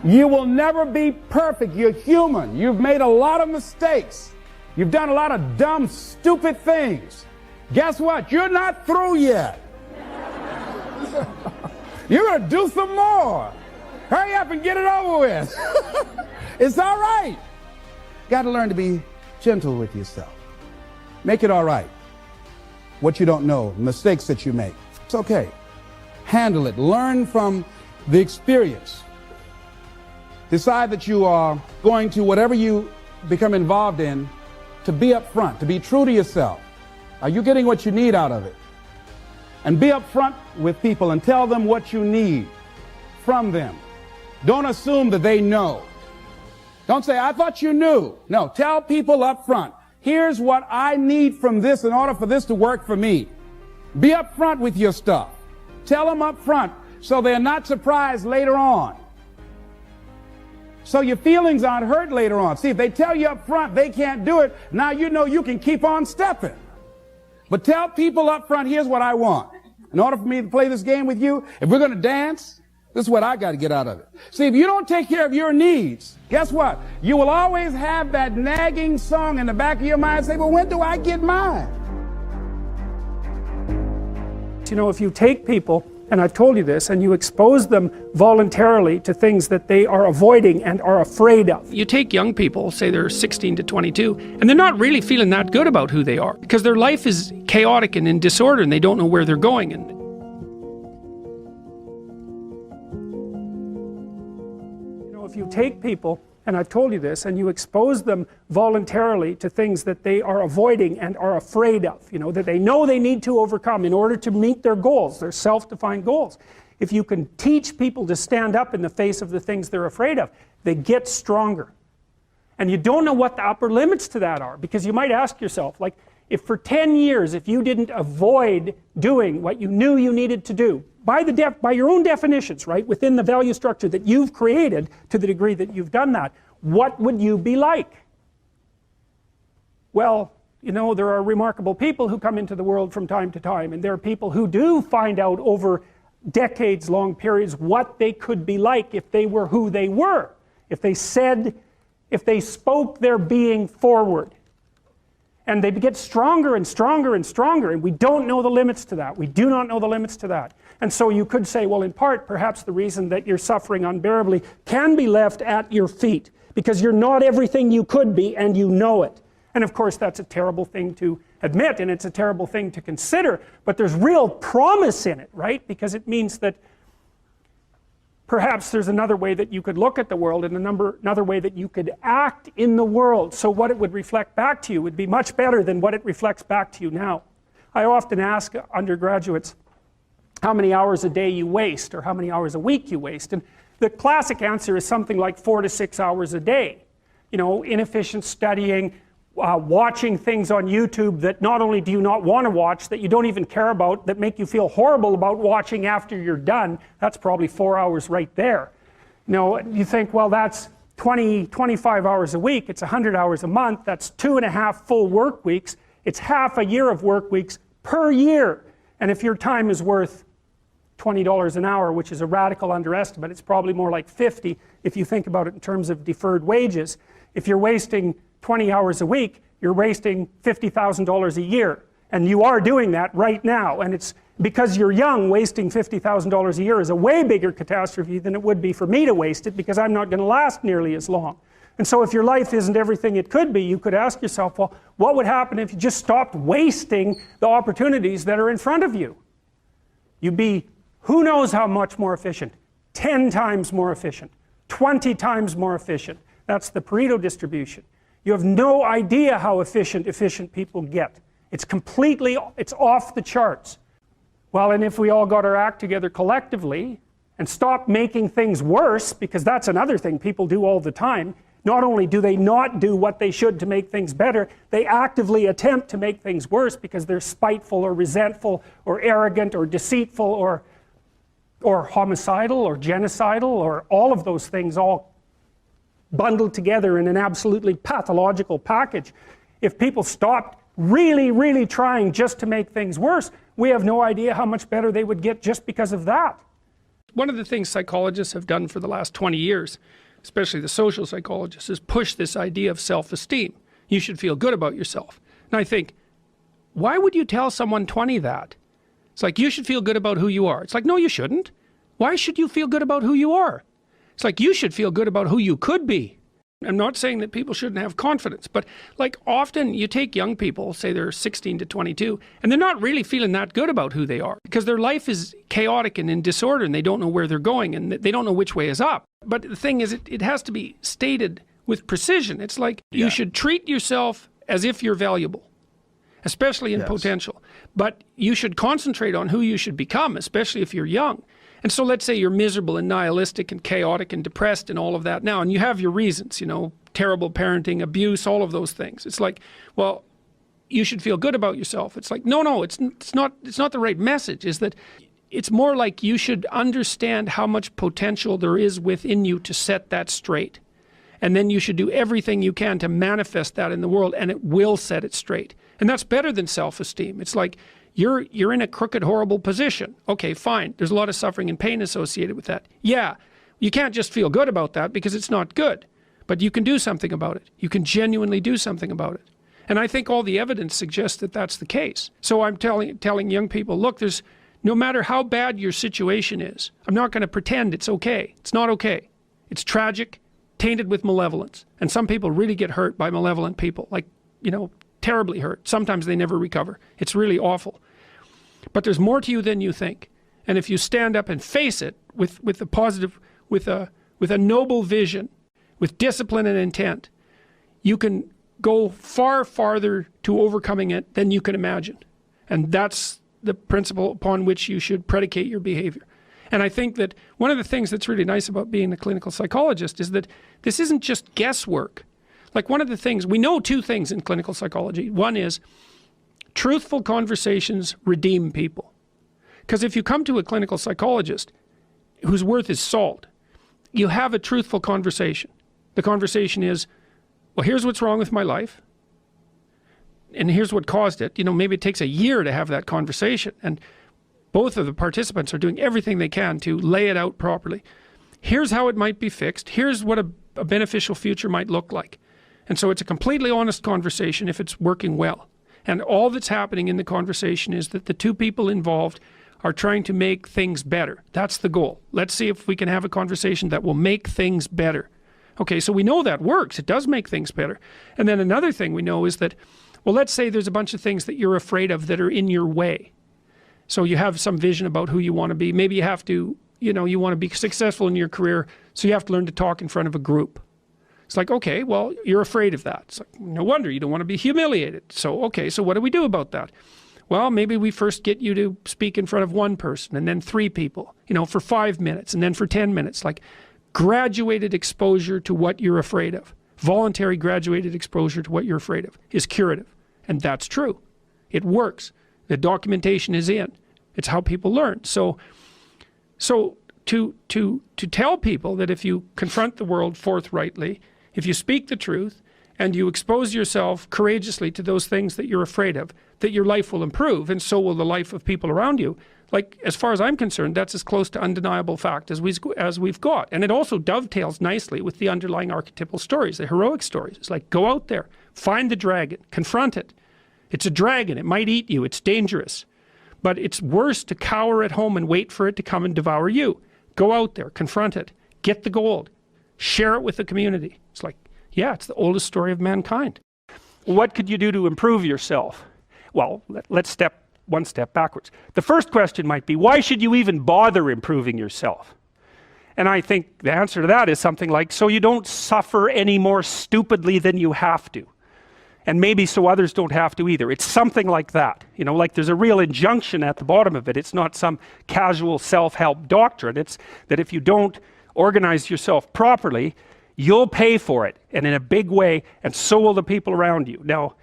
You will never be perfect. You're human. You've made a lot of mistakes. You've done a lot of dumb, stupid things. Guess what? You're not through yet. You're going to do some more. Hurry up and get it over with. It's all right. Got to learn to be gentle with yourself. Make it all right. What you don't know, mistakes that you make. It's okay. Handle it. Learn from the experience. Decide that you are going to, whatever you become involved in, to be upfront, to be true to yourself. Are you getting what you need out of it? And be upfront with people and tell them what you need from them. Don't assume that they know. Don't say, I thought you knew. No, tell people up front, here's what I need from this in order for this to work for me. Be upfront with your stuff. Tell them up front so they're not surprised later on. So your feelings aren't hurt later on. See, if they tell you up front they can't do it, now you know you can keep on stepping. But tell people up front, here's what I want. In order for me to play this game with you, if we're going to dance, this is what I got to get out of it. See, if you don't take care of your needs, guess what? You will always have that nagging song in the back of your mind say, well, when do I get mine? If you take people, and I've told you this, and you expose them voluntarily to things that they are avoiding and are afraid of. You take young people, say they're 16 to 22, and they're not really feeling that good about who they are because their life is chaotic and in disorder and they don't know where they're going. And if you take people, and I've told you this, and you expose them voluntarily to things that they are avoiding and are afraid of, that they know they need to overcome in order to meet their goals, their self-defined goals. If you can teach people to stand up in the face of the things they're afraid of, they get stronger. And you don't know what the upper limits to that are, because you might ask yourself, like, if for 10 years, if you didn't avoid doing what you knew you needed to do, by your own definitions, right, within the value structure that you've created to the degree that you've done that, what would you be like? Well, there are remarkable people who come into the world from time to time, and there are people who do find out over decades-long periods what they could be like if they were who they were, if they spoke their being forward. And they get stronger and stronger and stronger, and we don't know the limits to that. We do not know the limits to that. And so you could say, well, in part, perhaps the reason that you're suffering unbearably can be left at your feet, because you're not everything you could be, and you know it. And of course, that's a terrible thing to admit, and it's a terrible thing to consider, but there's real promise in it, right? Because it means that perhaps there's another way that you could look at the world and another way that you could act in the world, so what it would reflect back to you would be much better than what it reflects back to you now. I often ask undergraduates how many hours a day you waste or how many hours a week you waste, and The classic answer is something like 4 to 6 hours a day. You know, inefficient studying, watching things on YouTube that not only do you not want to watch, that you don't even care about, that make you feel horrible about watching after you're done. That's probably 4 hours right there. You know, you think, well, that's 25 hours a week, it's 100 hours a month, that's 2.5 full work weeks, it's half a year of work weeks per year. And if your time is worth $20 an hour, which is a radical underestimate, it's probably more like 50 if you think about it in terms of deferred wages. If you're wasting 20 hours a week, you're wasting $50,000 a year. And you are doing that right now. And it's because you're young, wasting $50,000 a year is a way bigger catastrophe than it would be for me to waste it, because I'm not going to last nearly as long. And so if your life isn't everything it could be, you could ask yourself, well, what would happen if you just stopped wasting the opportunities that are in front of you? You'd be who knows how much more efficient? 10 times more efficient, 20 times more efficient. That's the Pareto distribution. You have no idea how efficient people get. It's off the charts. Well, and if we all got our act together collectively and stopped making things worse, because that's another thing people do all the time, not only do they not do what they should to make things better, they actively attempt to make things worse because they're spiteful or resentful or arrogant or deceitful or homicidal or genocidal or all of those things all bundled together in an absolutely pathological package. If people stopped really, really trying just to make things worse, we have no idea how much better they would get just because of that. One of the things psychologists have done for the last 20 years, especially the social psychologists, is push this idea of self-esteem. You should feel good about yourself. And I think, why would you tell someone 20 that? It's like, you should feel good about who you are. It's like, no, you shouldn't. Why should you feel good about who you are? It's like, you should feel good about who you could be. I'm not saying that people shouldn't have confidence, but like often you take young people, say they're 16 to 22, and they're not really feeling that good about who they are because their life is chaotic and in disorder and they don't know where they're going and they don't know which way is up. But the thing is, it has to be stated with precision. It's like, you should treat yourself as if you're valuable, especially in potential. But you should concentrate on who you should become, especially if you're young. And so let's say you're miserable and nihilistic and chaotic and depressed and all of that now, and you have your reasons, you know, terrible parenting, abuse, all of those things. It's like, well, you should feel good about yourself. It's like, no, it's not the right message. Is that it's more like you should understand how much potential there is within you to set that straight. And then you should do everything you can to manifest that in the world, and it will set it straight. And that's better than self-esteem. It's like, you're in a crooked, horrible position. Okay, fine. There's a lot of suffering and pain associated with that. Yeah, you can't just feel good about that because it's not good. But you can do something about it. You can genuinely do something about it. And I think all the evidence suggests that that's the case. So I'm telling young people, look, no matter how bad your situation is, I'm not going to pretend it's okay. It's not okay. It's tragic, tainted with malevolence. And some people really get hurt by malevolent people, like, you know, terribly hurt. Sometimes they never recover. It's really awful. But there's more to you than you think. And if you stand up and face it with a positive, with a noble vision, with discipline and intent, you can go far farther to overcoming it than you can imagine. And that's the principle upon which you should predicate your behavior. And I think that one of the things that's really nice about being a clinical psychologist is that this isn't just guesswork. Like, one of the things, we know two things in clinical psychology. One is truthful conversations redeem people. Because if you come to a clinical psychologist whose worth is salt, you have a truthful conversation. The conversation is, well, here's what's wrong with my life, and here's what caused it. You know, maybe it takes a year to have that conversation, and both of the participants are doing everything they can to lay it out properly. Here's how it might be fixed. Here's what a beneficial future might look like. And so it's a completely honest conversation if it's working well. And all that's happening in the conversation is that the two people involved are trying to make things better. That's the goal. Let's see if we can have a conversation that will make things better. Okay, so we know that works. It does make things better. And then another thing we know is that, well, let's say there's a bunch of things that you're afraid of that are in your way. So you have some vision about who you want to be. Maybe you have to, you know, you want to be successful in your career, so you have to learn to talk in front of a group. It's like, okay, well, you're afraid of that. It's like, no wonder you don't want to be humiliated. So, okay, so what do we do about that? Well, maybe we first get you to speak in front of one person and then 3 people, you know, for 5 minutes and then for 10 minutes. Like, graduated exposure to what you're afraid of, voluntary graduated exposure to what you're afraid of, is curative. And that's true. It works. The documentation is in. It's how people learn. So to tell people that if you confront the world forthrightly, if you speak the truth, and you expose yourself courageously to those things that you're afraid of, that your life will improve, and so will the life of people around you. Like, as far as I'm concerned, that's as close to undeniable fact as we've got. And it also dovetails nicely with the underlying archetypal stories, the heroic stories. It's like, go out there, find the dragon, confront it. It's a dragon, it might eat you, it's dangerous. But it's worse to cower at home and wait for it to come and devour you. Go out there, confront it, get the gold, share it with the community. It's like, yeah, it's the oldest story of mankind. What could you do to improve yourself? Well, let's step one step backwards. The first question might be, why should you even bother improving yourself? And I think the answer to that is something like, so you don't suffer any more stupidly than you have to. And maybe so others don't have to either. It's something like that. You know, like there's a real injunction at the bottom of it. It's not some casual self-help doctrine. It's that if you don't organize yourself properly, you'll pay for it, and in a big way, and so will the people around you. Now,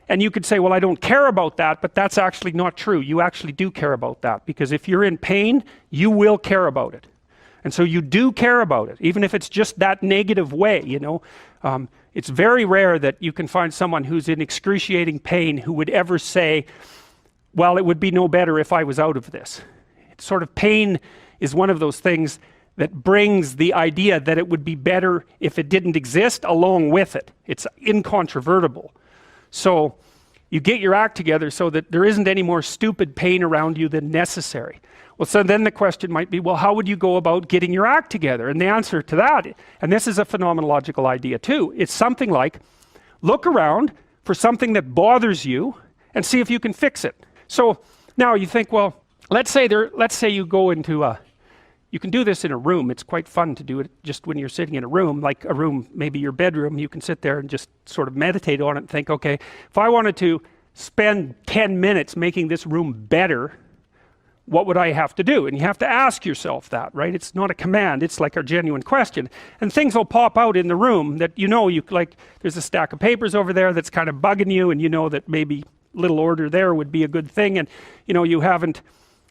and you could say, well, I don't care about that, but that's actually not true. You actually do care about that, because if you're in pain, you will care about it. And so you do care about it, even if it's just that negative way, you know. It's very rare that you can find someone who's in excruciating pain who would ever say, well, it would be no better if I was out of this. It's sort of, pain is one of those things that brings the idea that it would be better if it didn't exist along with it. It's incontrovertible. So you get your act together so that there isn't any more stupid pain around you than necessary. Well, so then the question might be, well, how would you go about getting your act together? And the answer to that, and this is a phenomenological idea too, it's something like, look around for something that bothers you and see if you can fix it. So now you think, well, let's say you go into you can do this in a room. It's quite fun to do it just when you're sitting in a room, like a room, maybe your bedroom. You can sit there and just sort of meditate on it and think, okay, if I wanted to spend 10 minutes making this room better, what would I have to do? And you have to ask yourself that, right? It's not a command, it's like a genuine question. And things will pop out in the room that you know, like there's a stack of papers over there that's kind of bugging you, and you know that maybe little order there would be a good thing, and you know,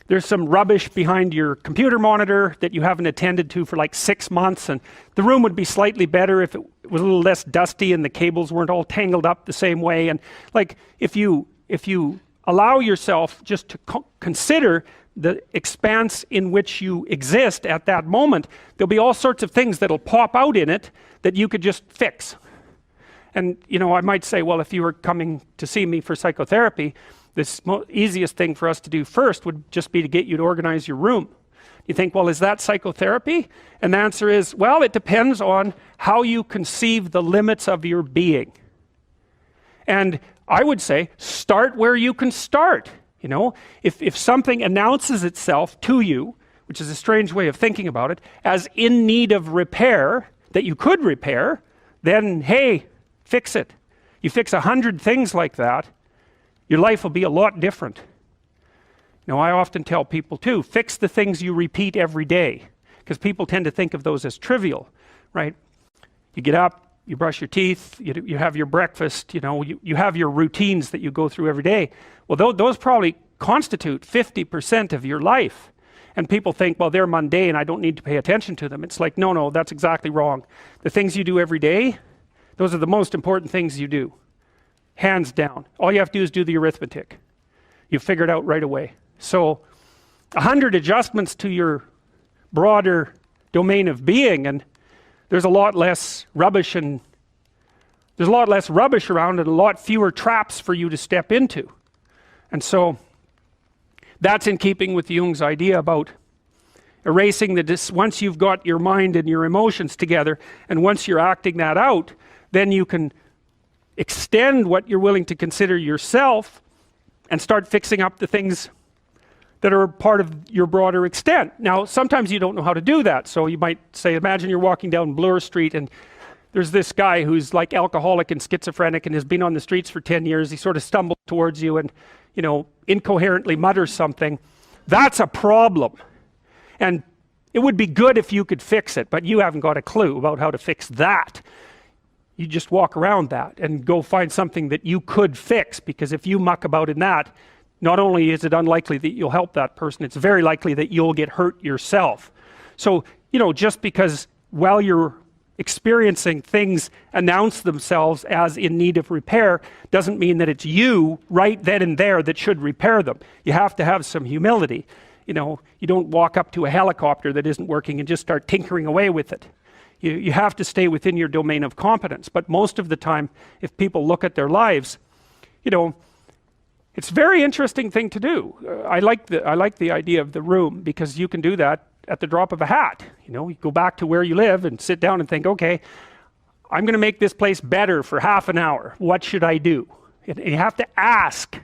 there's some rubbish behind your computer monitor that you haven't attended to for like 6 months, and the room would be slightly better if it was a little less dusty and the cables weren't all tangled up the same way. And like, if you allow yourself just to consider the expanse in which you exist at that moment, there'll be all sorts of things that'll pop out in it that you could just fix. And you know, I might say, well, if you were coming to see me for psychotherapy, the easiest thing for us to do first would just be to get you to organize your room. You think, well, is that psychotherapy? And the answer is, well, it depends on how you conceive the limits of your being. And I would say, start where you can start. You know, if something announces itself to you, which is a strange way of thinking about it, as in need of repair, that you could repair, then hey, fix it. You fix 100 things like that, your life will be a lot different. Now, I often tell people too, fix the things you repeat every day, because people tend to think of those as trivial, right? You get up, you brush your teeth, you have your breakfast, you know, you have your routines that you go through every day. Well, those probably constitute 50% of your life. And people think, well, they're mundane, I don't need to pay attention to them. It's like, no, that's exactly wrong. The things you do every day, those are the most important things you do. Hands down. All you have to do is do the arithmetic. You figure it out right away. So 100 adjustments to your broader domain of being, and there's a lot less rubbish around, and a lot fewer traps for you to step into. And so that's in keeping with Jung's idea about erasing once you've got your mind and your emotions together, and once you're acting that out, then you can extend what you're willing to consider yourself and start fixing up the things that are part of your broader extent. Now, sometimes you don't know how to do that. So you might say, imagine you're walking down Bloor Street and there's this guy who's like alcoholic and schizophrenic and has been on the streets for 10 years. He sort of stumbles towards you and, you know, incoherently mutters something. That's a problem. And it would be good if you could fix it, but you haven't got a clue about how to fix that. You just walk around that and go find something that you could fix, because if you muck about in that, not only is it unlikely that you'll help that person, it's very likely that you'll get hurt yourself. So, you know, just because while you're experiencing things announce themselves as in need of repair doesn't mean that it's you right then and there that should repair them. You have to have some humility. You know, you don't walk up to a helicopter that isn't working and just start tinkering away with it. You have to stay within your domain of competence. But most of the time, if people look at their lives, you know, it's a very interesting thing to do. I like the idea of the room, because you can do that at the drop of a hat. You know, you go back to where you live and sit down and think, okay, I'm going to make this place better for half an hour. What should I do? And you have to ask,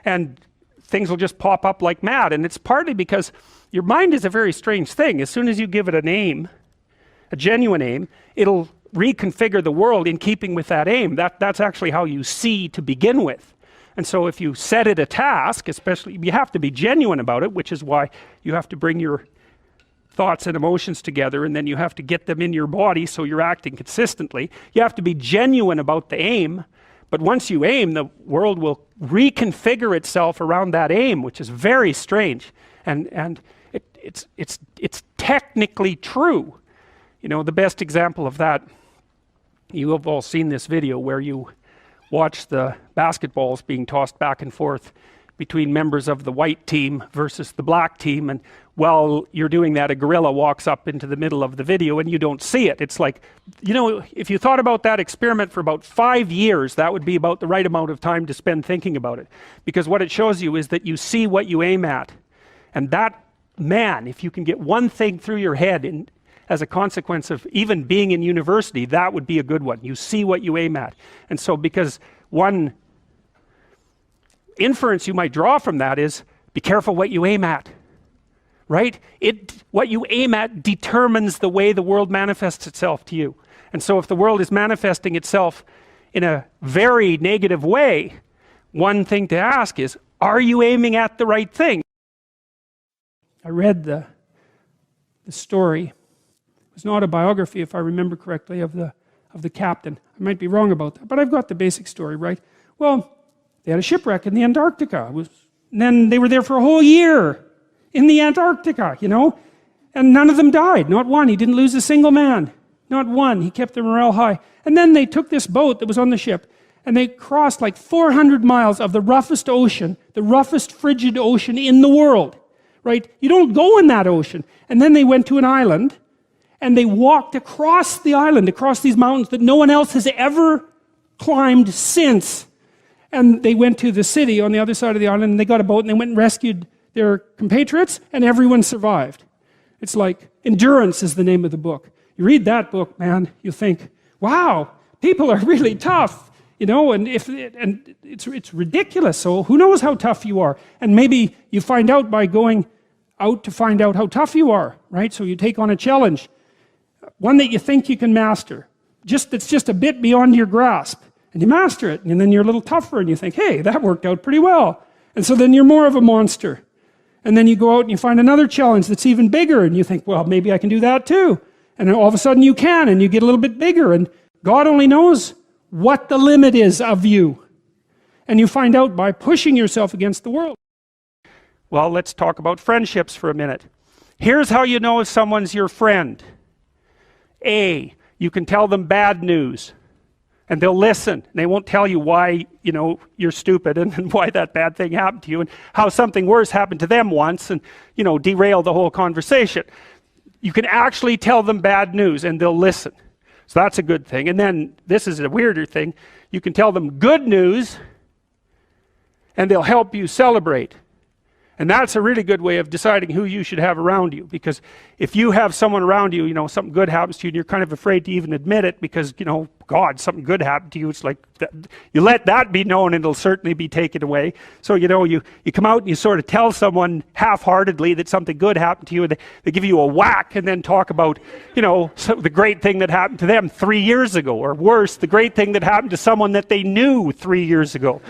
and things will just pop up like mad. And it's partly because your mind is a very strange thing. As soon as you give it a name, a genuine aim, it'll reconfigure the world in keeping with that aim. That's actually how you see to begin with. And so if you set it a task, especially, you have to be genuine about it, which is why you have to bring your thoughts and emotions together, and then you have to get them in your body so you're acting consistently. You have to be genuine about the aim, but once you aim, the world will reconfigure itself around that aim, which is very strange. And it's technically true. You know, the best example of that, you have all seen this video where you watch the basketballs being tossed back and forth between members of the white team versus the black team, and while you're doing that, a gorilla walks up into the middle of the video and you don't see it. It's like, you know, if you thought about that experiment for about 5 years, that would be about the right amount of time to spend thinking about it, because what it shows you is that you see what you aim at. And that, man, if you can get one thing through your head as a consequence of even being in university, that would be a good one. You see what you aim at. And so, because one inference you might draw from that is, be careful what you aim at, right? What you aim at determines the way the world manifests itself to you. And so if the world is manifesting itself in a very negative way, one thing to ask is, are you aiming at the right thing? I read the story. It's not a biography, if I remember correctly, of the captain. I might be wrong about that, but I've got the basic story right. Well, they had a shipwreck in the Antarctica. And then they were there for a whole year in the Antarctica, you know, and none of them died. Not one. He didn't lose a single man. Not one. He kept their morale high. And then they took this boat that was on the ship, and they crossed like 400 miles of the roughest ocean, the roughest frigid ocean in the world, right? You don't go in that ocean. And then they went to an island, and they walked across the island, across these mountains that no one else has ever climbed since. And they went to the city on the other side of the island, and they got a boat, and they went and rescued their compatriots, and everyone survived. It's like, Endurance is the name of the book. You read that book, man, you think, wow, people are really tough, you know, and it's ridiculous. So who knows how tough you are? And maybe you find out by going out to find out how tough you are, right? So you take on a challenge, one that you think you can master, that's just a bit beyond your grasp. And you master it, and then you're a little tougher, and you think, hey, that worked out pretty well. And so then you're more of a monster. And then you go out and you find another challenge that's even bigger, and you think, well, maybe I can do that too. And then all of a sudden you can, and you get a little bit bigger, and God only knows what the limit is of you. And you find out by pushing yourself against the world. Well, let's talk about friendships for a minute. Here's how you know if someone's your friend. A, you can tell them bad news, and they'll listen. They won't tell you why, you know, you're stupid and why that bad thing happened to you and how something worse happened to them once and, you know, derail the whole conversation. You can actually tell them bad news and they'll listen. So that's a good thing. And then this is a weirder thing. You can tell them good news and they'll help you celebrate. And that's a really good way of deciding who you should have around you, because if you have someone around you, you know, something good happens to you and you're kind of afraid to even admit it because, you know, God, something good happened to you. It's like, you let that be known and it'll certainly be taken away. So, you know, you come out and you sort of tell someone half-heartedly that something good happened to you, and they give you a whack and then talk about, you know, the great thing that happened to them 3 years ago, or worse, the great thing that happened to someone that they knew 3 years ago.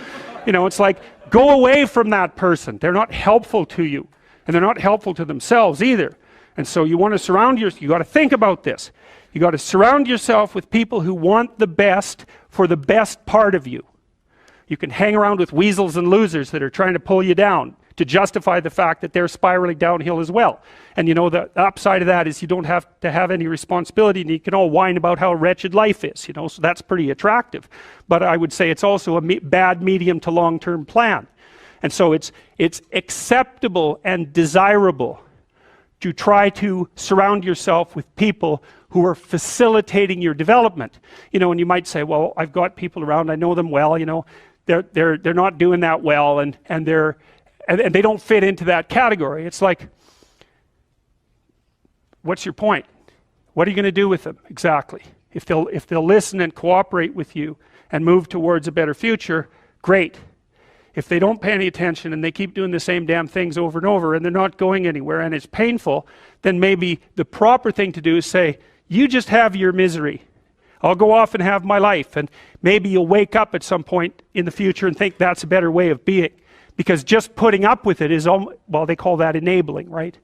You know, it's like, go away from that person. They're not helpful to you, and they're not helpful to themselves either. And so you want to surround yourself, you got to think about this. You got to surround yourself with people who want the best for the best part of you. You can hang around with weasels and losers that are trying to pull you down to justify the fact that they're spiraling downhill as well. And you know, the upside of that is you don't have to have any responsibility, and you can all whine about how wretched life is, you know, so that's pretty attractive. But I would say it's also a bad medium to long-term plan. And so it's acceptable and desirable to try to surround yourself with people who are facilitating your development. You know, and you might say, well, I've got people around, I know them well, you know, they're not doing that well, and they don't fit into that category. It's like, what's your point? What are you going to do with them exactly? If they'll listen and cooperate with you and move towards a better future, great. If they don't pay any attention and they keep doing the same damn things over and over and they're not going anywhere and it's painful, then maybe the proper thing to do is say, you just have your misery. I'll go off and have my life. And maybe you'll wake up at some point in the future and think that's a better way of being. Because just putting up with it is, well, they call that enabling, right?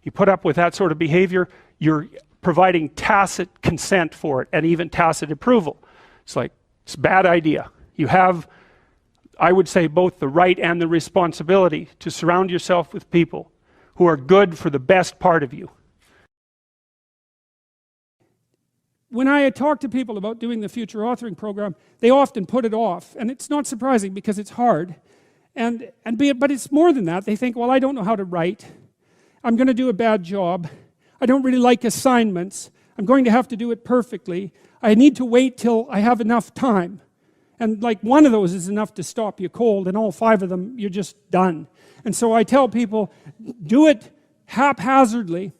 You put up with that sort of behavior, you're providing tacit consent for it and even tacit approval. It's like, it's a bad idea. You have, I would say, both the right and the responsibility to surround yourself with people who are good for the best part of you. When I talk to people about doing the future authoring program, they often put it off. And it's not surprising because it's hard. But it's more than that. They think, well, I don't know how to write. I'm going to do a bad job. I don't really like assignments. I'm going to have to do it perfectly. I need to wait till I have enough time. And like one of those is enough to stop you cold, and all 5 of them, you're just done. And so I tell people, do it haphazardly,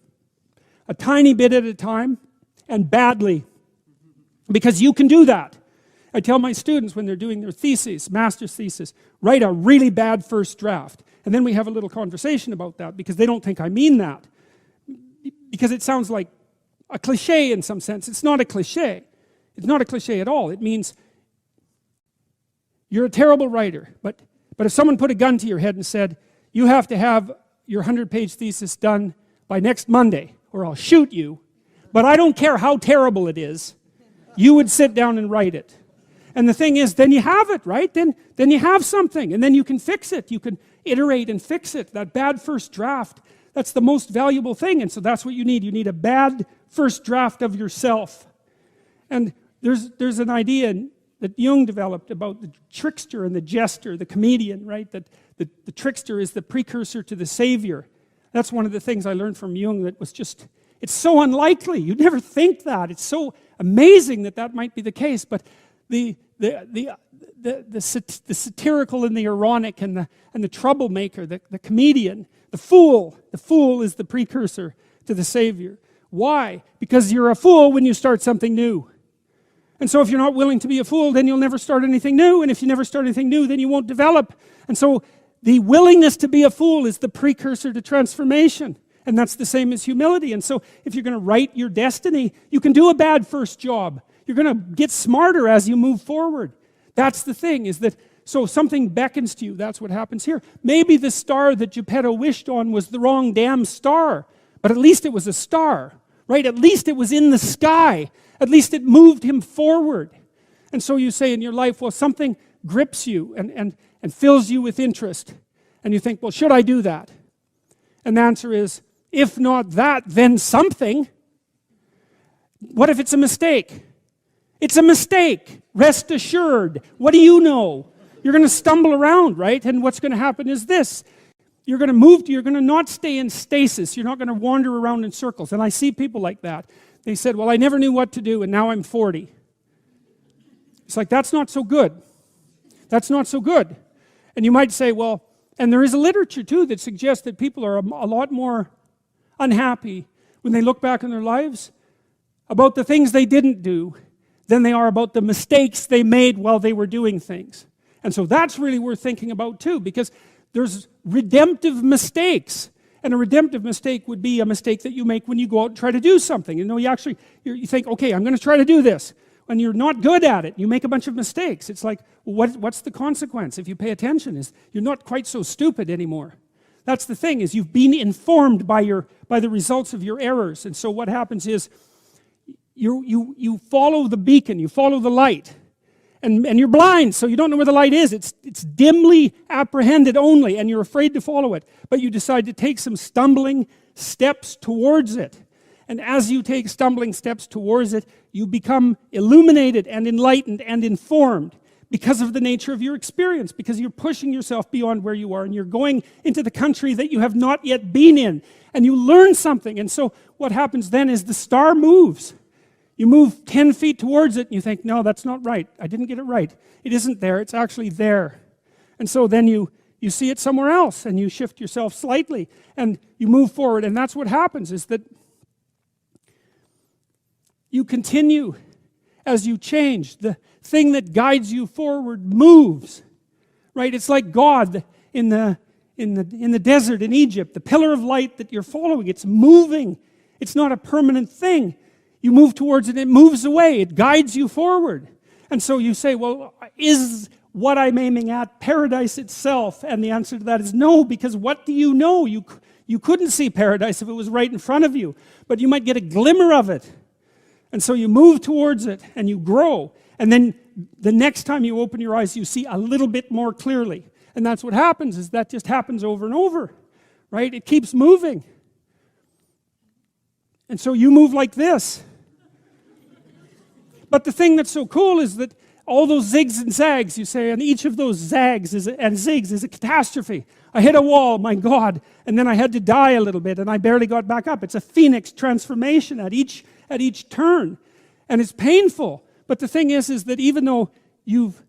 a tiny bit at a time, and badly. Because you can do that. I tell my students when they're doing their thesis, master's thesis, write a really bad first draft. And then we have a little conversation about that because they don't think I mean that. Because it sounds like a cliche in some sense. It's not a cliche. It's not a cliche at all. It means you're a terrible writer. But if someone put a gun to your head and said, you have to have your 100-page thesis done by next Monday or I'll shoot you, but I don't care how terrible it is, you would sit down and write it. And the thing is, then you have it, right? Then you have something, and then you can fix it. You can iterate and fix it. That bad first draft, that's the most valuable thing, and so that's what you need. You need a bad first draft of yourself. And there's an idea that Jung developed about the trickster and the jester, the comedian, right? That the trickster is the precursor to the savior. That's one of the things I learned from Jung that was just, it's so unlikely. You'd never think that. It's so amazing that might be the case, but the satirical and the ironic and the troublemaker, the comedian, the fool is the precursor to the savior. Why? Because you're a fool when you start something new. And so if you're not willing to be a fool, then you'll never start anything new. And if you never start anything new, then you won't develop. And so the willingness to be a fool is the precursor to transformation. And that's the same as humility. And so if you're going to write your destiny, you can do a bad first job. You're going to get smarter as you move forward. That's the thing, is that, so something beckons to you. That's what happens here. Maybe the star that Geppetto wished on was the wrong damn star, but at least it was a star, right? At least it was in the sky. At least it moved him forward. And so you say in your life, well, something grips you and fills you with interest. And you think, well, should I do that? And the answer is, if not that, then something. What if it's a mistake? It's a mistake. Rest assured. What do you know? You're going to stumble around, right? And what's going to happen is this. You're going to not stay in stasis. You're not going to wander around in circles. And I see people like that. They said, well, I never knew what to do, and now I'm 40. It's like, that's not so good. That's not so good. And you might say, well, and there is a literature, too, that suggests that people are a lot more unhappy when they look back on their lives about the things they didn't do than they are about the mistakes they made while they were doing things. And so that's really worth thinking about, too, because there's redemptive mistakes. And a redemptive mistake would be a mistake that you make when you go out and try to do something. You know, you think, okay, I'm going to try to do this. When you're not good at it, you make a bunch of mistakes. It's like, well, what's the consequence if you pay attention? You're not quite so stupid anymore. That's the thing, is you've been informed by the results of your errors. And so what happens is you follow the beacon, you follow the light. And you're blind, so you don't know where the light is. It's dimly apprehended only, and you're afraid to follow it. But you decide to take some stumbling steps towards it. And as you take stumbling steps towards it, you become illuminated and enlightened and informed because of the nature of your experience, because you're pushing yourself beyond where you are, and you're going into the country that you have not yet been in, and you learn something. And so what happens then is the star moves. You move 10 feet towards it and you think, no, that's not right. I didn't get it right. It isn't there, it's actually there. And so then you see it somewhere else and you shift yourself slightly and you move forward. And that's what happens, is that you continue as you change. The thing that guides you forward moves, right? It's like God in the desert in Egypt, the pillar of light that you're following. It's moving. It's not a permanent thing. You move towards it, it moves away, it guides you forward. And so you say, well, is what I'm aiming at paradise itself? And the answer to that is no, because what do you know? You couldn't see paradise if it was right in front of you, but you might get a glimmer of it. And so you move towards it and you grow. And then the next time you open your eyes, you see a little bit more clearly. And that's what happens, is that just happens over and over, right? It keeps moving. And so you move like this. But the thing that's so cool is that all those zigs and zags, you say, and each of those zags and zigs is a catastrophe. I hit a wall, my God, and then I had to die a little bit, and I barely got back up. It's a phoenix transformation at each turn, and it's painful. But the thing is that even though you've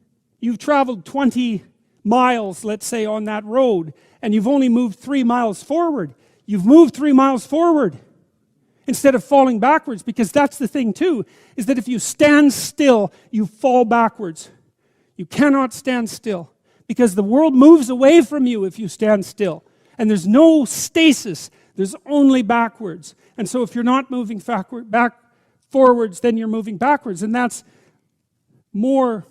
traveled 20 miles, let's say, on that road, and you've only moved 3 miles forward, you've moved 3 miles forward instead of falling backwards, because that's the thing too, is that if you stand still, you fall backwards. You cannot stand still, because the world moves away from you if you stand still. And there's no stasis, there's only backwards. And so if you're not moving forwards, then you're moving backwards. And that's more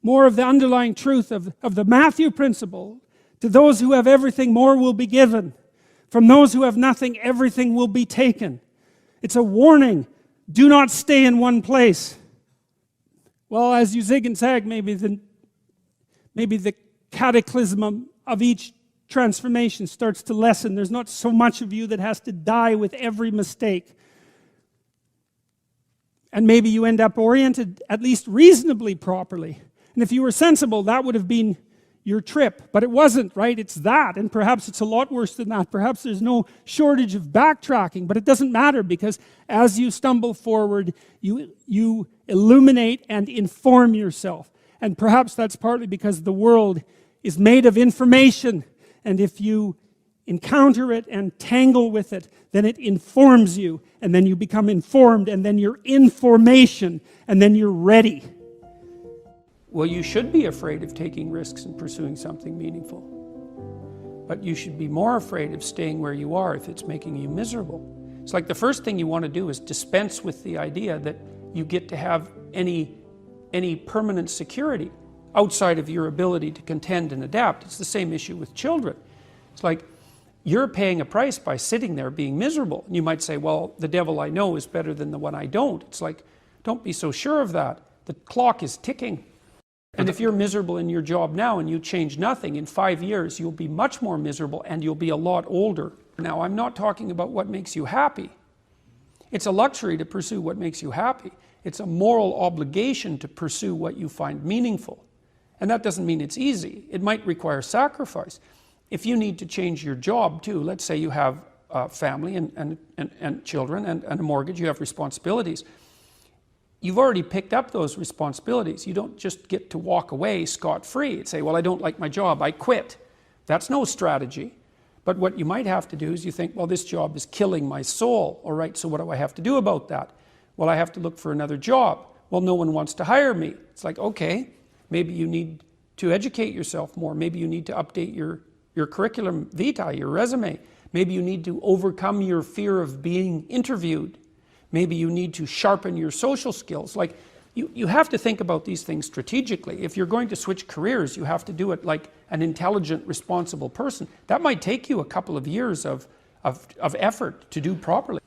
of the underlying truth of the Matthew principle. To those who have everything, more will be given. From those who have nothing, everything will be taken. It's a warning. Do not stay in one place. Well, as you zig and zag, maybe the cataclysm of each transformation starts to lessen. There's not so much of you that has to die with every mistake. And maybe you end up oriented at least reasonably properly. And if you were sensible, that would have been your trip, but it wasn't, right? It's that, and perhaps it's a lot worse than that. Perhaps there's no shortage of backtracking, but it doesn't matter, because as you stumble forward, you illuminate and inform yourself. And perhaps that's partly because the world is made of information, and if you encounter it and tangle with it, then it informs you, and then you become informed, and then you're information, and then you're ready. Well, you should be afraid of taking risks and pursuing something meaningful. But you should be more afraid of staying where you are if it's making you miserable. It's like the first thing you want to do is dispense with the idea that you get to have any permanent security outside of your ability to contend and adapt. It's the same issue with children. It's like you're paying a price by sitting there being miserable. And you might say, well, the devil I know is better than the one I don't. It's like, don't be so sure of that. The clock is ticking. And if you're miserable in your job now and you change nothing, in 5 years you'll be much more miserable and you'll be a lot older. Now, I'm not talking about what makes you happy. It's a luxury to pursue what makes you happy. It's a moral obligation to pursue what you find meaningful. And that doesn't mean it's easy. It might require sacrifice. If you need to change your job too, let's say you have a family and children and a mortgage, you have responsibilities. You've already picked up those responsibilities. You don't just get to walk away scot-free and say, well, I don't like my job, I quit. That's no strategy. But what you might have to do is you think, well, this job is killing my soul. All right, so what do I have to do about that? Well, I have to look for another job. Well, no one wants to hire me. It's like, okay, maybe you need to educate yourself more. Maybe you need to update your curriculum vitae, your resume. Maybe you need to overcome your fear of being interviewed. Maybe you need to sharpen your social skills. Like, you have to think about these things strategically. If you're going to switch careers, you have to do it like an intelligent, responsible person. That might take you a couple of years of effort to do properly.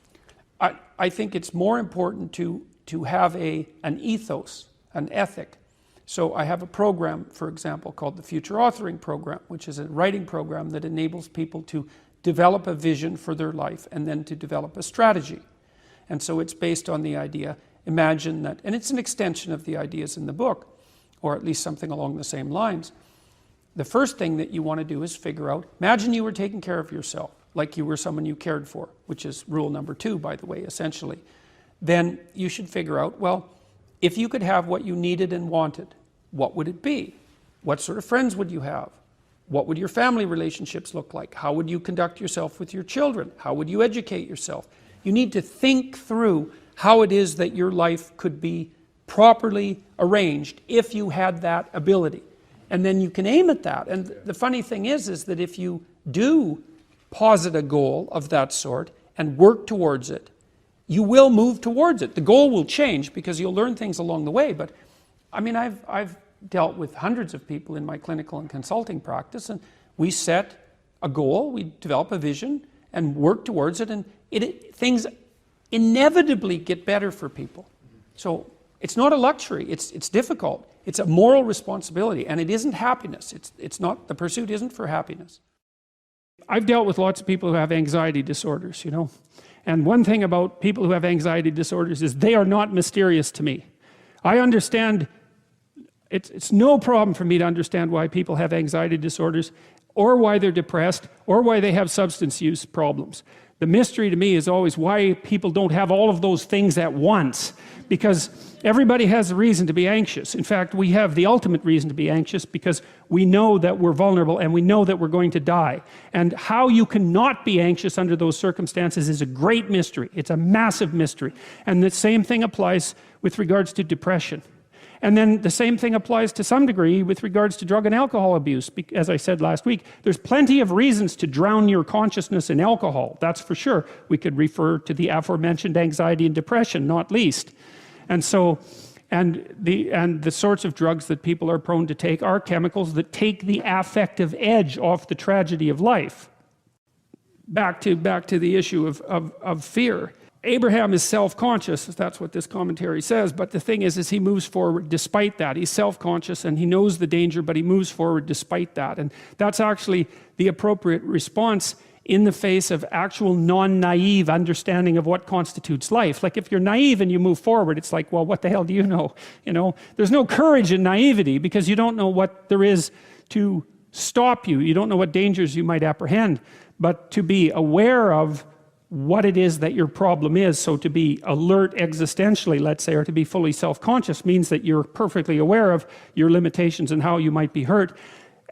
I think it's more important to have an ethos, an ethic. So I have a program, for example, called the Future Authoring Program, which is a writing program that enables people to develop a vision for their life and then to develop a strategy. And so it's based on the idea, imagine that, and it's an extension of the ideas in the book, or at least something along the same lines. The first thing that you want to do is figure out, imagine you were taking care of yourself, like you were someone you cared for, which is rule number 2, by the way, essentially. Then you should figure out, well, if you could have what you needed and wanted, what would it be? What sort of friends would you have? What would your family relationships look like? How would you conduct yourself with your children? How would you educate yourself? You need to think through how it is that your life could be properly arranged if you had that ability. And then you can aim at that. And the funny thing is that if you do posit a goal of that sort and work towards it, you will move towards it. The goal will change because you'll learn things along the way. But I mean, I've dealt with hundreds of people in my clinical and consulting practice, and we set a goal, we develop a vision and work towards it, and things inevitably get better for people. So it's not a luxury, it's difficult. It's a moral responsibility, and it isn't happiness. It's not, the pursuit isn't for happiness. I've dealt with lots of people who have anxiety disorders, you know. And one thing about people who have anxiety disorders is they are not mysterious to me. I understand, it's no problem for me to understand why people have anxiety disorders, or why they're depressed, or why they have substance use problems. The mystery to me is always why people don't have all of those things at once, because everybody has a reason to be anxious. In fact, we have the ultimate reason to be anxious because we know that we're vulnerable and we know that we're going to die. And how you cannot be anxious under those circumstances is a great mystery. It's a massive mystery. And the same thing applies with regards to depression. And then the same thing applies to some degree with regards to drug and alcohol abuse. As I said last week, there's plenty of reasons to drown your consciousness in alcohol, that's for sure. We could refer to the aforementioned anxiety and depression, not least. And so, and the sorts of drugs that people are prone to take are chemicals that take the affective edge off the tragedy of life. Back to the issue of fear. Abraham is self-conscious, that's what this commentary says, but the thing is he moves forward despite that. He's self-conscious and he knows the danger, but he moves forward despite that. And that's actually the appropriate response in the face of actual non-naive understanding of what constitutes life. Like if you're naive and you move forward, it's like, well, what the hell do you know? You know, there's no courage in naivety because you don't know what there is to stop you. You don't know what dangers you might apprehend. But to be aware of what it is that your problem is, so to be alert existentially, let's say, or to be fully self-conscious means that you're perfectly aware of your limitations and how you might be hurt.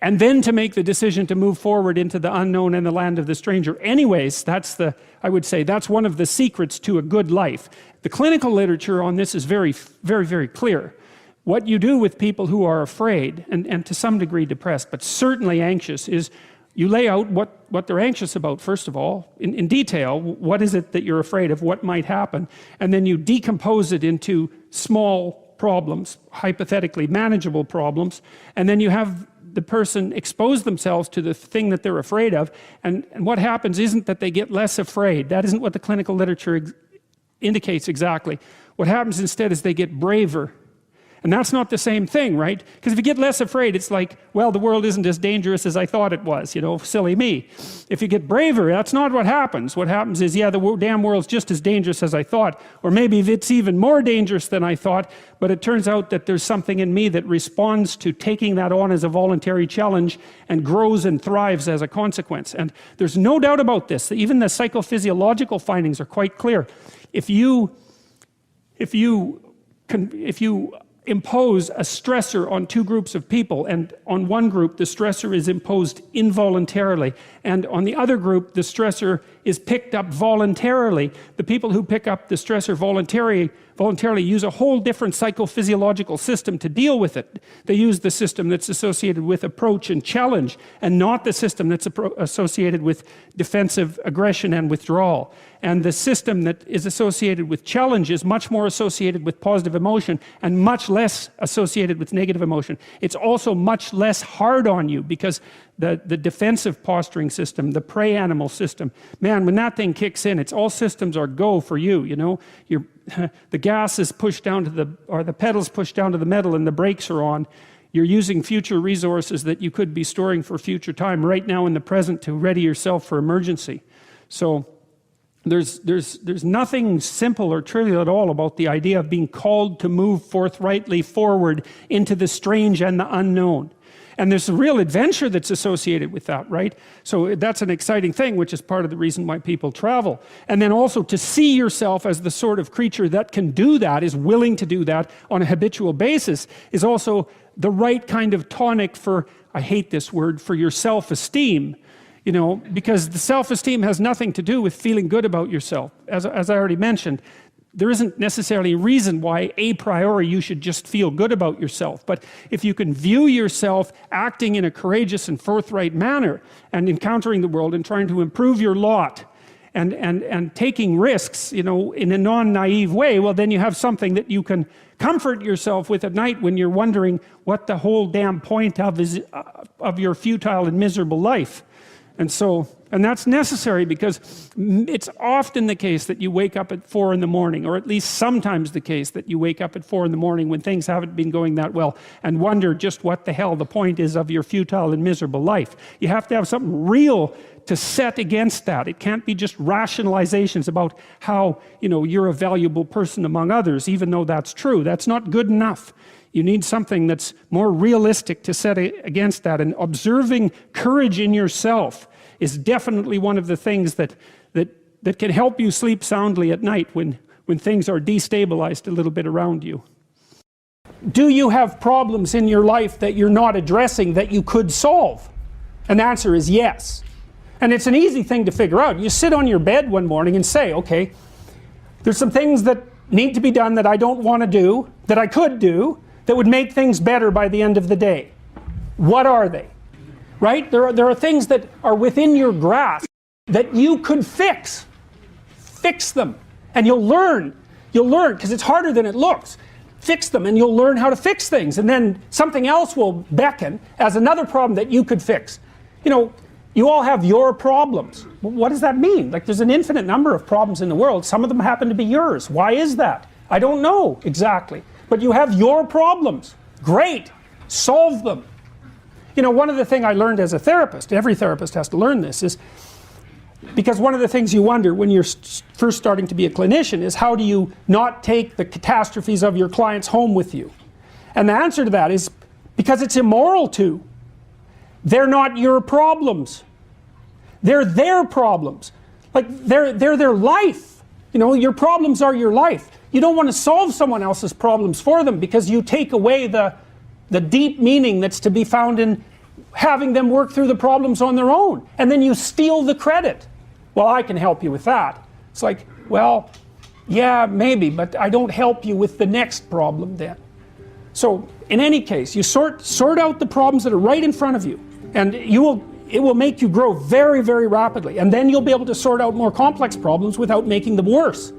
And then to make the decision to move forward into the unknown and the land of the stranger. Anyways, I would say that's one of the secrets to a good life. The clinical literature on this is very, very, very clear. What you do with people who are afraid, and to some degree depressed, but certainly anxious, is you lay out what they're anxious about, first of all, in detail. What is it that you're afraid of? What might happen? And then you decompose it into small problems, hypothetically manageable problems, and then you have the person expose themselves to the thing that they're afraid of, and what happens isn't that they get less afraid. That isn't what the clinical literature indicates exactly. What happens instead is they get braver. And that's not the same thing, right? Because if you get less afraid, it's like, well, the world isn't as dangerous as I thought it was, you know, silly me. If you get braver, that's not what happens. What happens is, yeah, the damn world's just as dangerous as I thought, or maybe it's even more dangerous than I thought, but it turns out that there's something in me that responds to taking that on as a voluntary challenge and grows and thrives as a consequence. And there's no doubt about this. Even the psychophysiological findings are quite clear. If you impose a stressor on two groups of people, and on one group the stressor is imposed involuntarily, and on the other group the stressor is picked up voluntarily. The people who pick up the stressor voluntarily use a whole different psychophysiological system to deal with it. They use the system that's associated with approach and challenge, and not the system that's associated with defensive aggression and withdrawal. And the system that is associated with challenge is much more associated with positive emotion and much less associated with negative emotion. It's also much less hard on you, because the defensive posturing system, the prey animal system, man, when that thing kicks in, it's all systems are go for you, you know. The gas is pushed down to the pedals pushed down to the metal, and the brakes are on. You're using future resources that you could be storing for future time right now in the present to ready yourself for emergency. So there's nothing simple or trivial at all about the idea of being called to move forthrightly forward into the strange and the unknown. And there's a real adventure that's associated with that, right? So that's an exciting thing, which is part of the reason why people travel. And then also to see yourself as the sort of creature that can do that, is willing to do that on a habitual basis, is also the right kind of tonic for, I hate this word, for your self-esteem. You know, because the self-esteem has nothing to do with feeling good about yourself. As I already mentioned, there isn't necessarily a reason why a priori you should just feel good about yourself. But if you can view yourself acting in a courageous and forthright manner, and encountering the world and trying to improve your lot, and taking risks, you know, in a non-naive way, well, then you have something that you can comfort yourself with at night when you're wondering what the whole damn point of your futile and miserable life. And that's necessary, because it's often the case that you wake up at 4 in the morning, or at least sometimes the case that you wake up at 4 in the morning when things haven't been going that well, and wonder just what the hell the point is of your futile and miserable life. You have to have something real to set against that. It can't be just rationalizations about how, you know, you're a valuable person among others, even though that's true. That's not good enough. You need something that's more realistic to set against that. And observing courage in yourself is definitely one of the things that can help you sleep soundly at night when things are destabilized a little bit around you. Do you have problems in your life that you're not addressing that you could solve? And the answer is yes. And it's an easy thing to figure out. You sit on your bed one morning and say, okay, there's some things that need to be done that I don't want to do, that I could do, that would make things better by the end of the day. What are they? Right? There are things that are within your grasp that you could fix. Fix them. And you'll learn, because it's harder than it looks. Fix them, and you'll learn how to fix things. And then something else will beckon as another problem that you could fix. You know, you all have your problems. What does that mean? Like, there's an infinite number of problems in the world. Some of them happen to be yours. Why is that? I don't know exactly. But you have your problems. Great. Solve them. You know, one of the things I learned as a therapist, every therapist has to learn this, is because one of the things you wonder when you're first starting to be a clinician is, how do you not take the catastrophes of your clients home with you? And the answer to that is because it's immoral to. They're not your problems. They're their problems. Like, they're their life. You know, your problems are your life. You don't want to solve someone else's problems for them, because you take away the deep meaning that's to be found in having them work through the problems on their own. And then you steal the credit. Well, I can help you with that. It's like, well, yeah, maybe, but I don't help you with the next problem then. So in any case, you sort out the problems that are right in front of you, and it will make you grow very, very rapidly. And then you'll be able to sort out more complex problems without making them worse.